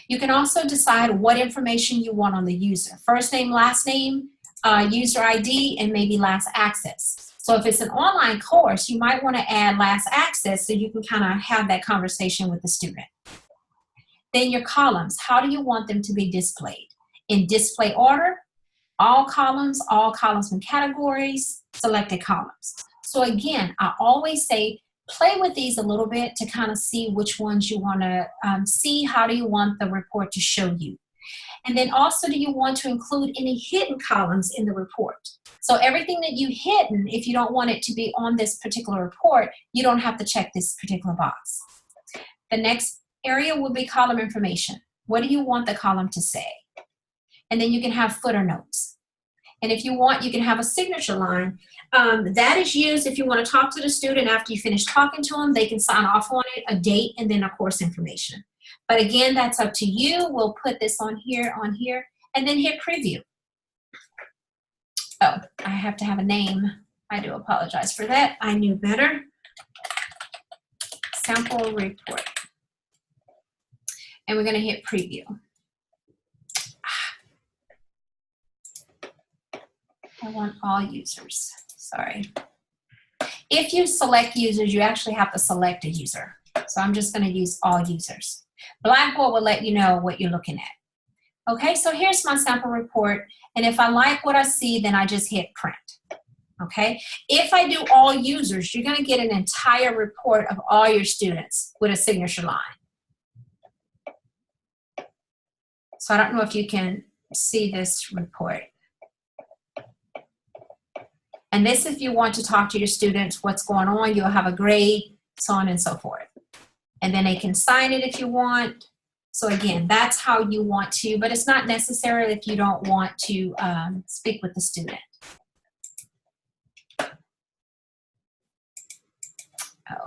You can also decide what information you want on the user. First name, last name, user ID, and maybe last access. So if it's an online course, you might want to add last access so you can kind of have that conversation with the student. Then your columns, how do you want them to be displayed? In display order, all columns in categories, selected columns. So again, I always say, play with these a little bit to kind of see which ones you want to see. How do you want the report to show you? And then also, do you want to include any hidden columns in the report? So everything that you hidden, if you don't want it to be on this particular report, you don't have to check this particular box. The next area will be column information. What do you want the column to say? And then you can have footer notes. And if you want, you can have a signature line. That is used if you want to talk to the student after you finish talking to them. They can sign off on it, a date, and then a course information. But again, that's up to you. We'll put this on here, and then hit preview. Oh, I have to have a name. I do apologize for that. I knew better. Sample report. And we're going to hit preview. I want all users. Sorry. If you select users, you actually have to select a user. So I'm just going to use all users. Blackboard will let you know what you're looking at. Okay, so here's my sample report. And if I like what I see, then I just hit print. Okay, if I do all users, you're going to get an entire report of all your students with a signature line. So I don't know if you can see this report. And this, if you want to talk to your students, what's going on, you'll have a grade, so on and so forth. And then they can sign it if you want. So again, that's how you want to, but it's not necessary if you don't want to speak with the student.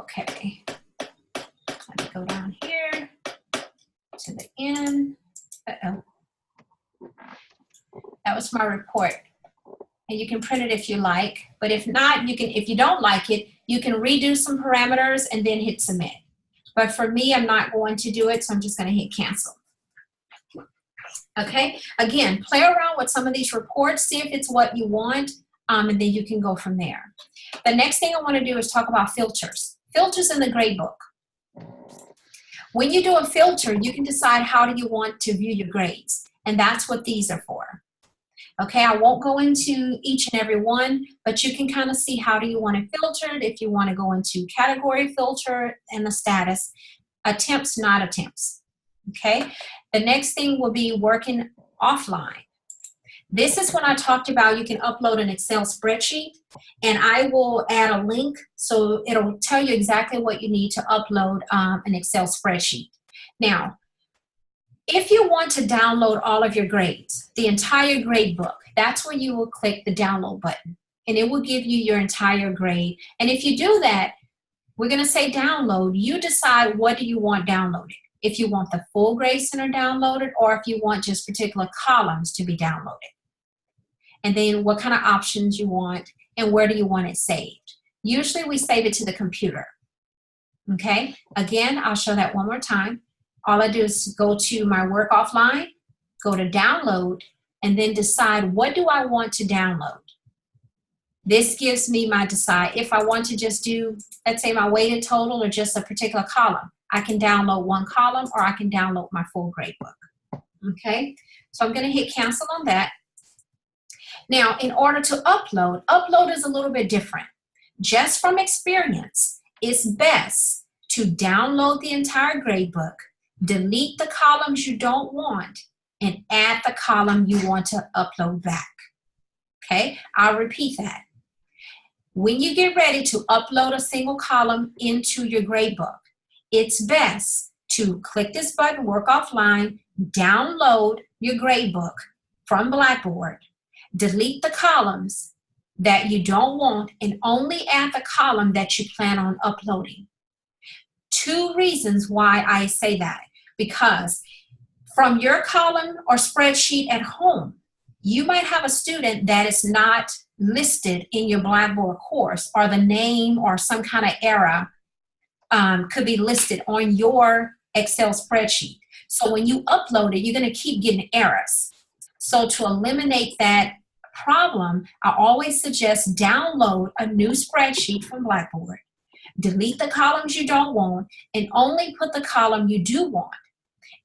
Okay, let me go down here to the end. Uh-oh. That was my report. And you can print it if you like, but if not, you can, if you don't like it, you can redo some parameters and then hit submit. But for me, I'm not going to do it, so I'm just going to hit cancel. Okay, again, play around with some of these reports, see if it's what you want, and then you can go from there. The next thing I want to do is talk about filters. Filters in the gradebook. When you do a filter, you can decide how do you want to view your grades, and that's what these are for. Okay, I won't go into each and every one, but you can kind of see how do you want it filtered, if you want to go into category filter and the status, attempts, not attempts. Okay, the next thing will be working offline. This is when I talked about you can upload an Excel spreadsheet, and I will add a link so it'll tell you exactly what you need to upload an Excel spreadsheet. Now, if you want to download all of your grades, the entire grade book, that's where you will click the download button, and it will give you your entire grade. And if you do that, we're going to say download. You decide what do you want downloaded. If you want the full grade center downloaded, or if you want just particular columns to be downloaded. And then what kind of options you want, and where do you want it saved. Usually we save it to the computer. Okay, again, I'll show that one more time. All I do is go to my work offline, go to download, and then decide what do I want to download. This gives me my decide. If I want to just do, let's say my weighted total or just a particular column, I can download one column, or I can download my full grade book. Okay, so I'm going to hit cancel on that. Now, in order to upload is a little bit different. Just from experience, it's best to download the entire grade book, delete the columns you don't want, and add the column you want to upload back. Okay, I'll repeat that. When you get ready to upload a single column into your gradebook, it's best to click this button, work offline, download your gradebook from Blackboard, delete the columns that you don't want, and only add the column that you plan on uploading. Two reasons why I say that. Because from your column or spreadsheet at home, you might have a student that is not listed in your Blackboard course, or the name or some kind of error could be listed on your Excel spreadsheet. So when you upload it, you're going to keep getting errors. So to eliminate that problem, I always suggest download a new spreadsheet from Blackboard, delete the columns you don't want, and only put the column you do want.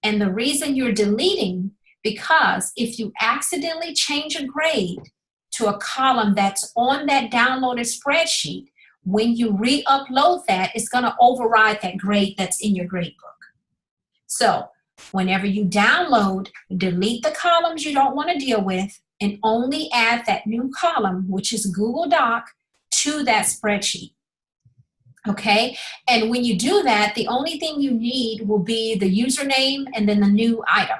And the reason you're deleting, because if you accidentally change a grade to a column that's on that downloaded spreadsheet, when you re-upload that, it's going to override that grade that's in your grade book. So whenever you download, delete the columns you don't want to deal with, and only add that new column, which is Google Doc, to that spreadsheet. Okay, and when you do that, the only thing you need will be the username and then the new item.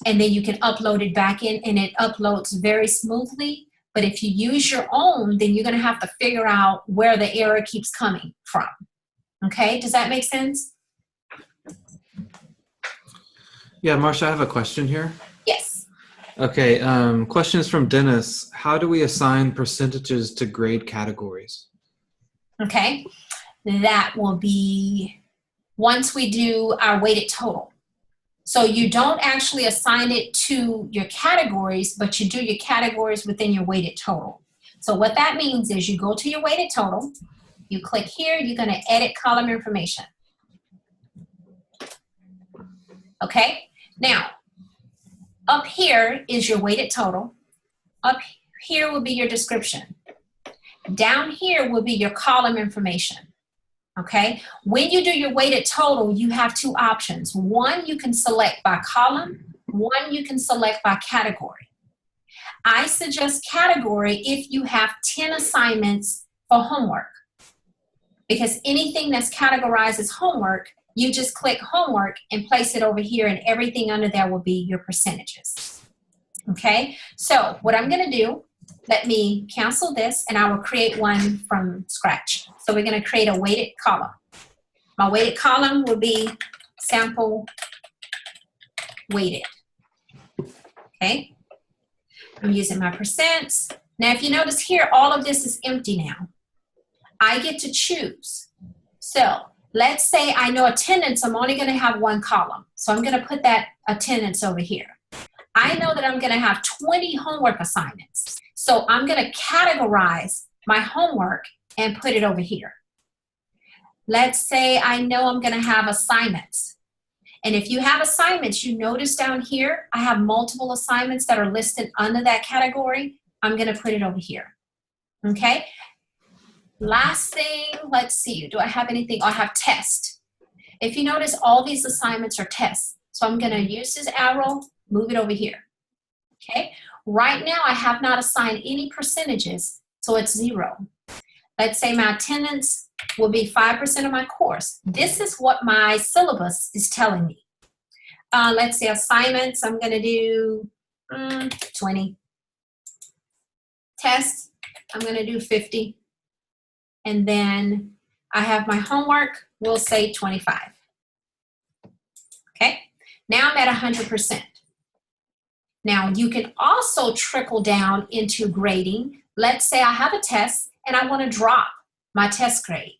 And then you can upload it back in, and it uploads very smoothly. But if you use your own, then you're going to have to figure out where the error keeps coming from. Okay, does that make sense? Yeah, Marcia, I have a question here. Yes. Okay, question is from Dennis. How do we assign percentages to grade categories? Okay, that will be once we do our weighted total. So you don't actually assign it to your categories, but you do your categories within your weighted total. So what that means is you go to your weighted total, you click here, you're going to edit column information. Okay, now up here is your weighted total. Up here will be your description. Down here will be your column information. Okay, when you do your weighted total, you have two options. One, you can select by column. One, you can select by category. I suggest category if you have 10 assignments for homework, because anything that's categorized as homework, you just click homework and place it over here, and everything under there will be your percentages. Okay, so what I'm going to do, let me cancel this, and I will create one from scratch. So we're going to create a weighted column. My weighted column will be sample weighted. Okay? I'm using my percents. Now, if you notice here, all of this is empty now. I get to choose. So let's say I know attendance, I'm only going to have one column. So I'm going to put that attendance over here. I know that I'm going to have 20 homework assignments. So I'm going to categorize my homework and put it over here. Let's say I know I'm going to have assignments. And if you have assignments, you notice down here, I have multiple assignments that are listed under that category. I'm going to put it over here. Okay? Last thing, let's see. Do I have anything? I have test. If you notice, all these assignments are tests. So I'm going to use this arrow, move it over here. Okay? Right now, I have not assigned any percentages, so it's 0. Let's say my attendance will be 5% of my course. This is what my syllabus is telling me. Let's say assignments, I'm going to do 20. Tests, I'm going to do 50. And then I have my homework, we'll say 25. Okay, now I'm at 100%. Now you can also trickle down into grading. Let's say I have a test and I want to drop my test grade.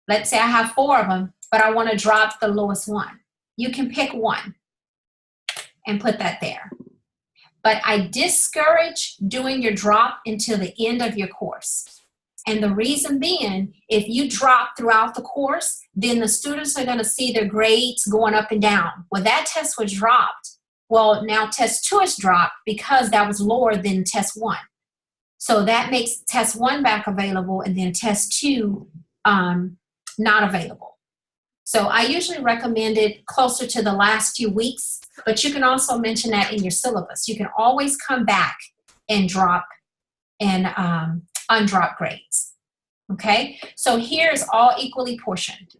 Let's say I have 4 of them, but I want to drop the lowest one. You can pick one and put that there. But I discourage doing your drop until the end of your course. And the reason being, if you drop throughout the course, then the students are going to see their grades going up and down. Well, that test was dropped. Well, now test 2 is dropped because that was lower than test 1. So that makes test 1 back available and then test 2 not available. So I usually recommend it closer to the last few weeks, but you can also mention that in your syllabus. You can always come back and drop and undrop grades. Okay, so here's all equally portioned.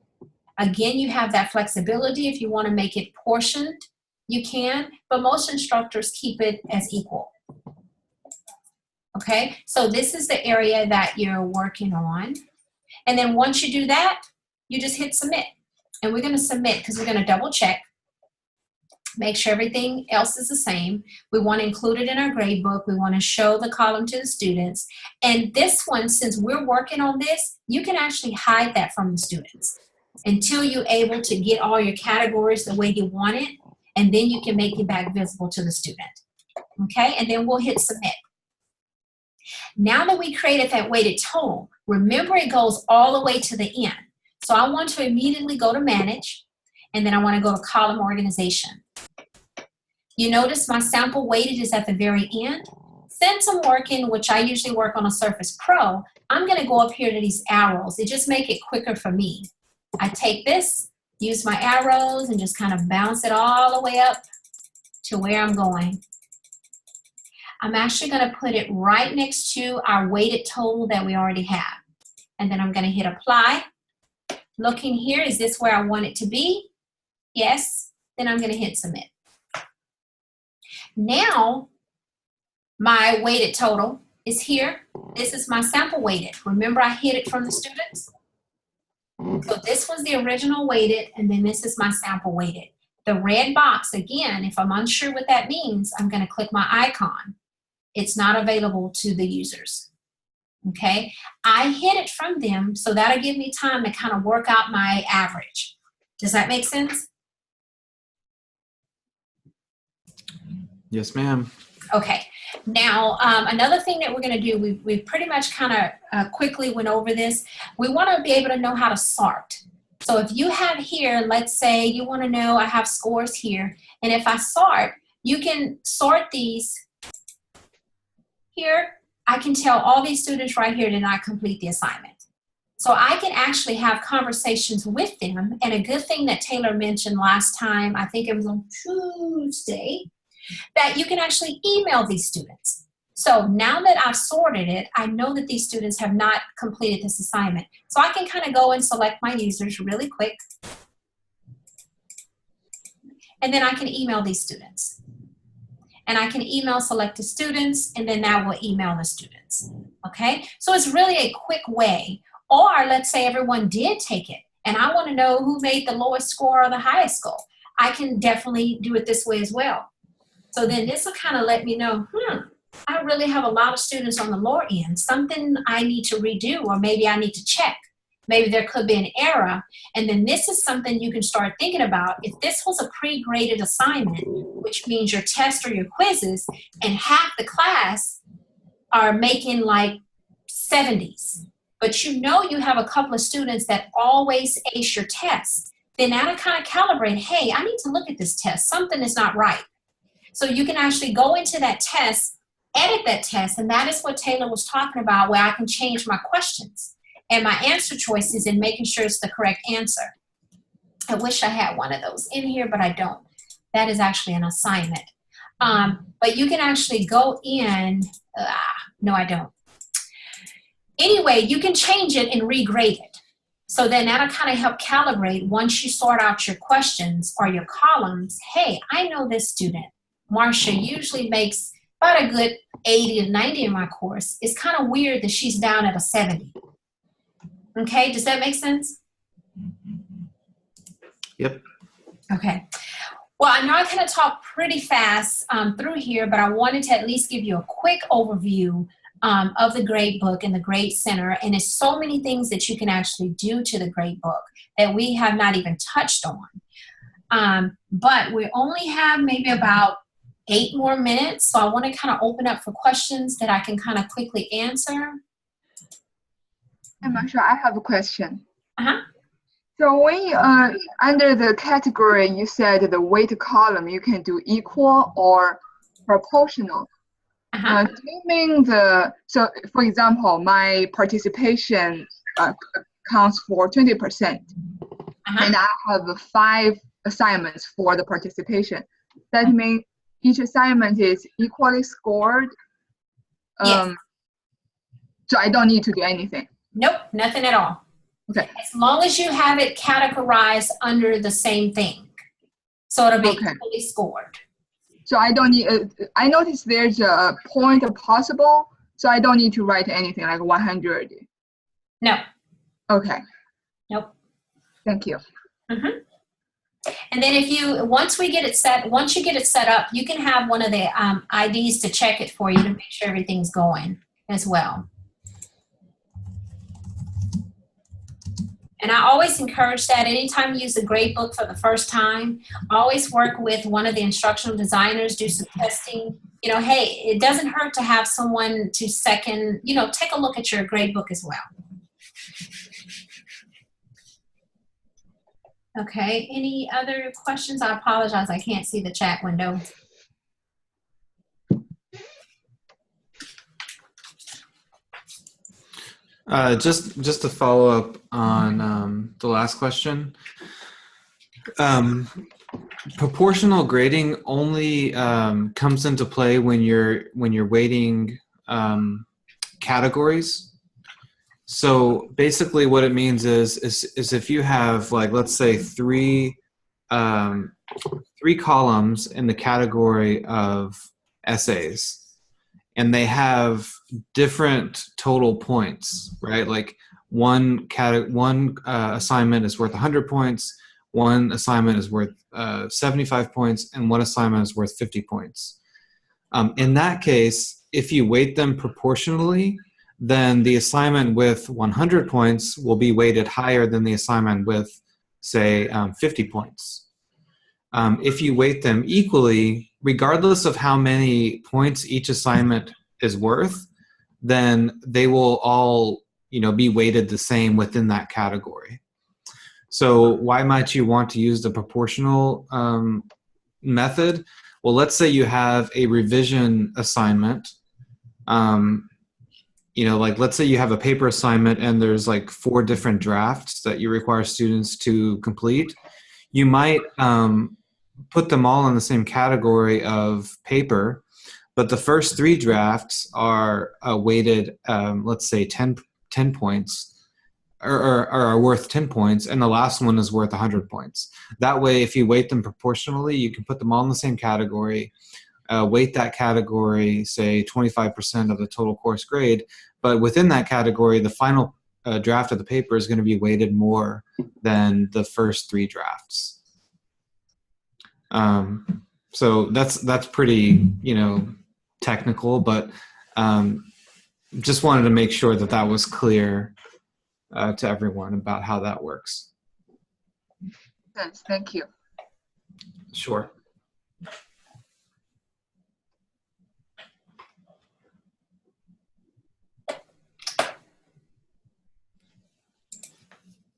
Again, you have that flexibility. If you want to make it portioned, you can, but most instructors keep it as equal. Okay, so this is the area that you're working on. And then once you do that, you just hit submit. And we're going to submit because we're going to double check, make sure everything else is the same. We want to include it in our grade book. We want to show the column to the students. And this one, since we're working on this, you can actually hide that from the students until you're able to get all your categories the way you want it. And then you can make it back visible to the student. Okay, and then we'll hit submit. Now that we created that weighted total, remember it goes all the way to the end. So I want to immediately go to manage, and then I want to go to column organization. You notice my sample weighted is at the very end. Since I'm working, which I usually work on a Surface Pro, I'm going to go up here to these arrows. It just make it quicker for me. I take this, use my arrows, and just kind of bounce it all the way up to where I'm going. I'm actually going to put it right next to our weighted total that we already have. And then I'm going to hit apply. Looking here, is this where I want it to be? Yes. Then I'm going to hit submit. Now, my weighted total is here. This is my sample weighted. Remember I hid it from the students? So this was the original weighted, and then this is my sample weighted. The red box, again, if I'm unsure what that means, I'm going to click my icon. It's not available to the users. Okay, I hid it from them, so that'll give me time to kind of work out my average. Does that make sense? Yes, ma'am. Okay, now another thing that we're going to do, we pretty much kind of quickly went over this. We want to be able to know how to sort. So if you have here, let's say you want to know I have scores here, and if I sort, you can sort these here. I can tell all these students right here did not complete the assignment. So I can actually have conversations with them. And a good thing that Taylor mentioned last time, I think it was on Tuesday, that you can actually email these students. So now that I've sorted it, I know that these students have not completed this assignment. So I can kind of go and select my users really quick. And then I can email these students. And I can email selected students, and then that will email the students. Okay, so it's really a quick way. Or let's say everyone did take it, and I want to know who made the lowest score or the highest score. I can definitely do it this way as well. So then this will kind of let me know, I really have a lot of students on the lower end, something I need to redo, or maybe I need to check. Maybe there could be an error. And then this is something you can start thinking about. If this was a pre-graded assignment, which means your test or your quizzes, and half the class are making like 70s, but you know you have a couple of students that always ace your test, then that'll kind of calibrate, hey, I need to look at this test. Something is not right. So you can actually go into that test, edit that test, and that is what Taylor was talking about, where I can change my questions and my answer choices and making sure it's the correct answer. I wish I had one of those in here, but I don't. That is actually an assignment. But you can actually go in, no, I don't. Anyway, you can change it and regrade it. So then that'll kind of help calibrate once you sort out your questions or your columns. Hey, I know this student, Marcia, usually makes about a good 80 to 90 in my course. It's kind of weird that she's down at a 70. Okay, does that make sense? Yep. Okay. Well, I know I kind of talked pretty fast through here, but I wanted to at least give you a quick overview of the grade book and the grade center. And there's so many things that you can actually do to the grade book that we have not even touched on. But we only have maybe about 8 more minutes. So I want to kind of open up for questions that I can kind of quickly answer. I'm not sure. I have a question. Uh-huh. So when you, under the category, you said the weight column, you can do equal or proportional. Uh-huh. Do you mean so for example, my participation counts for 20%, Uh-huh. and I have 5 assignments for the participation. That means each assignment is equally scored? Yes. So I don't need to do anything? Nope, nothing at all. Okay. As long as you have it categorized under the same thing. So it'll be equally scored. So I don't need, I noticed there's a point possible, so I don't need to write anything like 100. No. Okay. Nope. Thank you. Mm-hmm. And then once you get it set up, you can have one of the IDs to check it for you to make sure everything's going as well. And I always encourage that anytime you use a grade book for the first time, always work with one of the instructional designers, do some testing. You know, hey, it doesn't hurt to have someone to second, take a look at your grade book as well. Okay, any other questions? I apologize, I can't see the chat window. Just to follow up on the last question, proportional grading only comes into play when you're weighting categories. So basically, what it means is if you have, like, let's say three columns in the category of essays, and they have different total points, right? Like one assignment is worth 100 points, one assignment is worth 75 points, and one assignment is worth 50 points. In that case, if you weight them proportionally, then the assignment with 100 points will be weighted higher than the assignment with, say, 50 points. If you weight them equally, regardless of how many points each assignment is worth, then they will all, be weighted the same within that category. So why might you want to use the proportional method? Well, let's say you have a revision assignment. Like, let's say you have a paper assignment and there's like 4 different drafts that you require students to complete. You might put them all in the same category of paper, but the first 3 drafts are weighted, let's say 10 points, or are worth 10 points, and the last one is worth 100 points. That way, if you weight them proportionally, you can put them all in the same category, weight that category, say 25% of the total course grade, but within that category, the final draft of the paper is going to be weighted more than the first 3 drafts. So that's pretty, technical, but just wanted to make sure that was clear to everyone about how that works. Yes, thank you. Sure.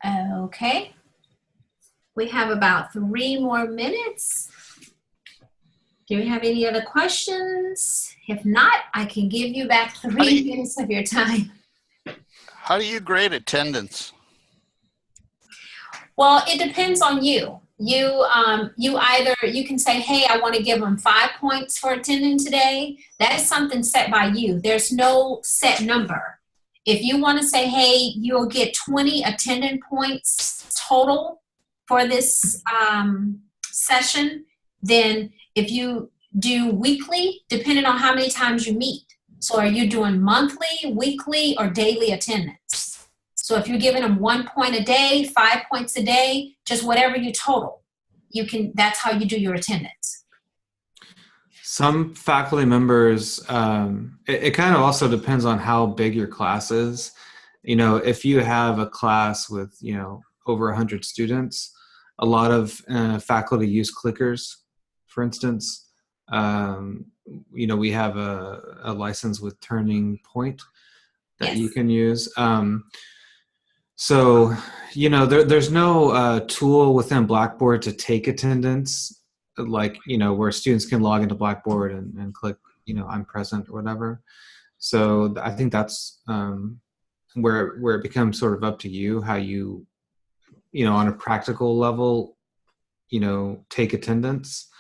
Okay. We have about 3 more minutes. Do you have any other questions? If not, I can give you back 3 minutes of your time. How do you grade attendance? Well, it depends on you. You can say, hey, I want to give them 5 points for attending today. That is something set by you. There's no set number. If you want to say, hey, you'll get 20 attendance points total for this session, then if you do weekly, depending on how many times you meet. So are you doing monthly, weekly, or daily attendance? So if you're giving them 1 point a day, 5 points a day, just whatever you total, that's how you do your attendance. Some faculty members, it kind of also depends on how big your class is. If you have a class with, over 100 students, a lot of faculty use clickers, for instance. We have a license with Turning Point that you can use. So, there's no tool within Blackboard to take attendance, like, where students can log into Blackboard and click, I'm present or whatever. So I think that's where it becomes sort of up to you how you, on a practical level, take attendance.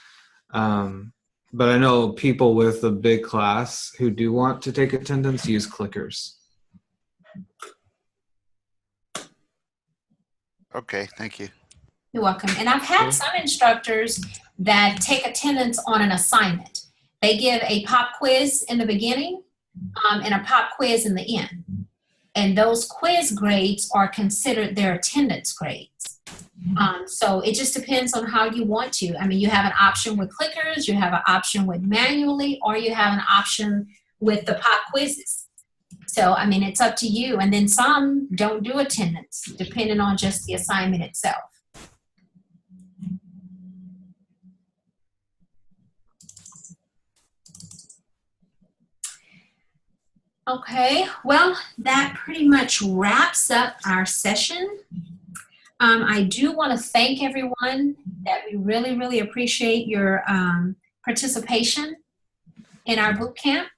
But I know people with a big class who do want to take attendance use clickers. Okay, thank you. You're welcome. And I've had some instructors that take attendance on an assignment. They give a pop quiz in the beginning and a pop quiz in the end. And those quiz grades are considered their attendance grades. So it just depends on how you want to. I mean, you have an option with clickers, you have an option with manually, or you have an option with the pop quizzes. So, I mean, it's up to you. And then some don't do attendance, depending on just the assignment itself. Okay, well, that pretty much wraps up our session. I do want to thank everyone that we really, really appreciate your participation in our boot camp.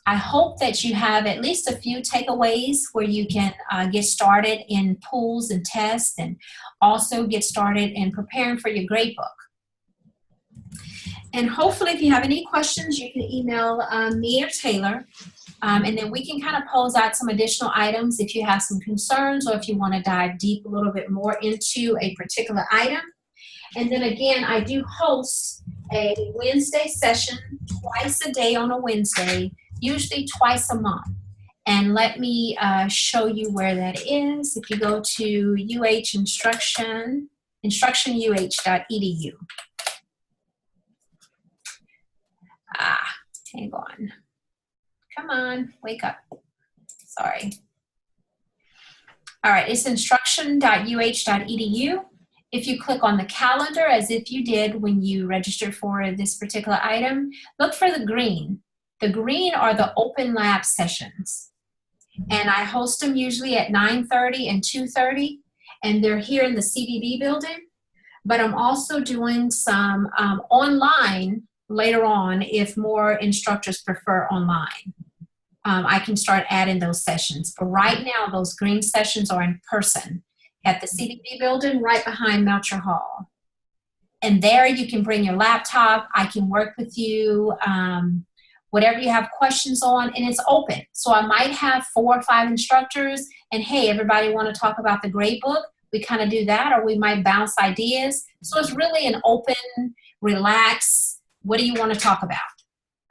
I hope that you have at least a few takeaways where you can get started in pools and tests and also get started in preparing for your gradebook. And hopefully if you have any questions, you can email me or Taylor. And then we can kind of pose out some additional items if you have some concerns or if you want to dive deep a little bit more into a particular item. And then again, I do host a Wednesday session twice a day on a Wednesday, usually twice a month. And let me show you where that is. If you go to Instruction, instructionuh.edu. Hang on. Come on, wake up. Sorry. All right, it's instruction.uh.edu. If you click on the calendar, as if you did when you registered for this particular item, look for the green. The green are the open lab sessions. And I host them usually at 9:30 and 2:30, and they're here in the CBB building. But I'm also doing some online later on if more instructors prefer online. I can start adding those sessions. But right now, those green sessions are in person at the CDB building right behind Melcher Hall. And there you can bring your laptop. I can work with you, whatever you have questions on, and it's open. So I might have 4 or 5 instructors, and hey, everybody want to talk about the gradebook? We kind of do that, or we might bounce ideas. So it's really an open, relaxed, what do you want to talk about?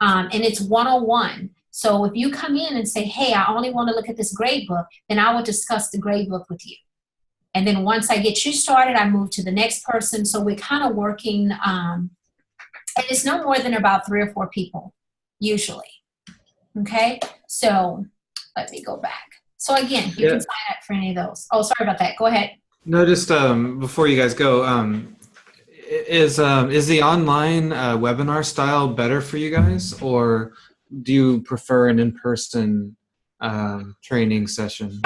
And it's one-on-one. So if you come in and say, hey, I only want to look at this gradebook, then I will discuss the gradebook with you. And then once I get you started, I move to the next person. So we're kind of working And it's no more than about 3 or 4 people, usually. Okay, so let me go back. So again, you can sign up for any of those. Oh, sorry about that. Go ahead. No, just before you guys go, is the online webinar style better for you guys, or do you prefer an in-person training session?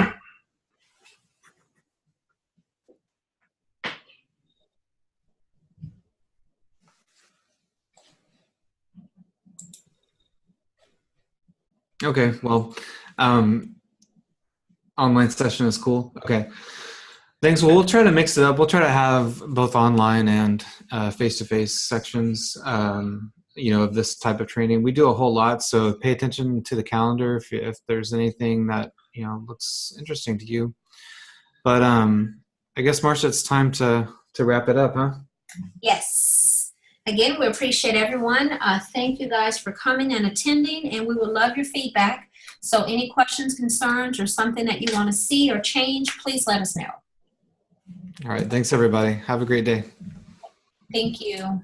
Okay, well, online session is cool. Okay. Thanks. Well, we'll try to mix it up. We'll try to have both online and face-to-face sections, of this type of training. We do a whole lot, so pay attention to the calendar if there's anything that, looks interesting to you. But I guess, Marcia, it's time to wrap it up, huh? Yes. Again, we appreciate everyone. Thank you guys for coming and attending, and we would love your feedback. So any questions, concerns, or something that you want to see or change, please let us know. All right. Thanks, everybody. Have a great day. Thank you.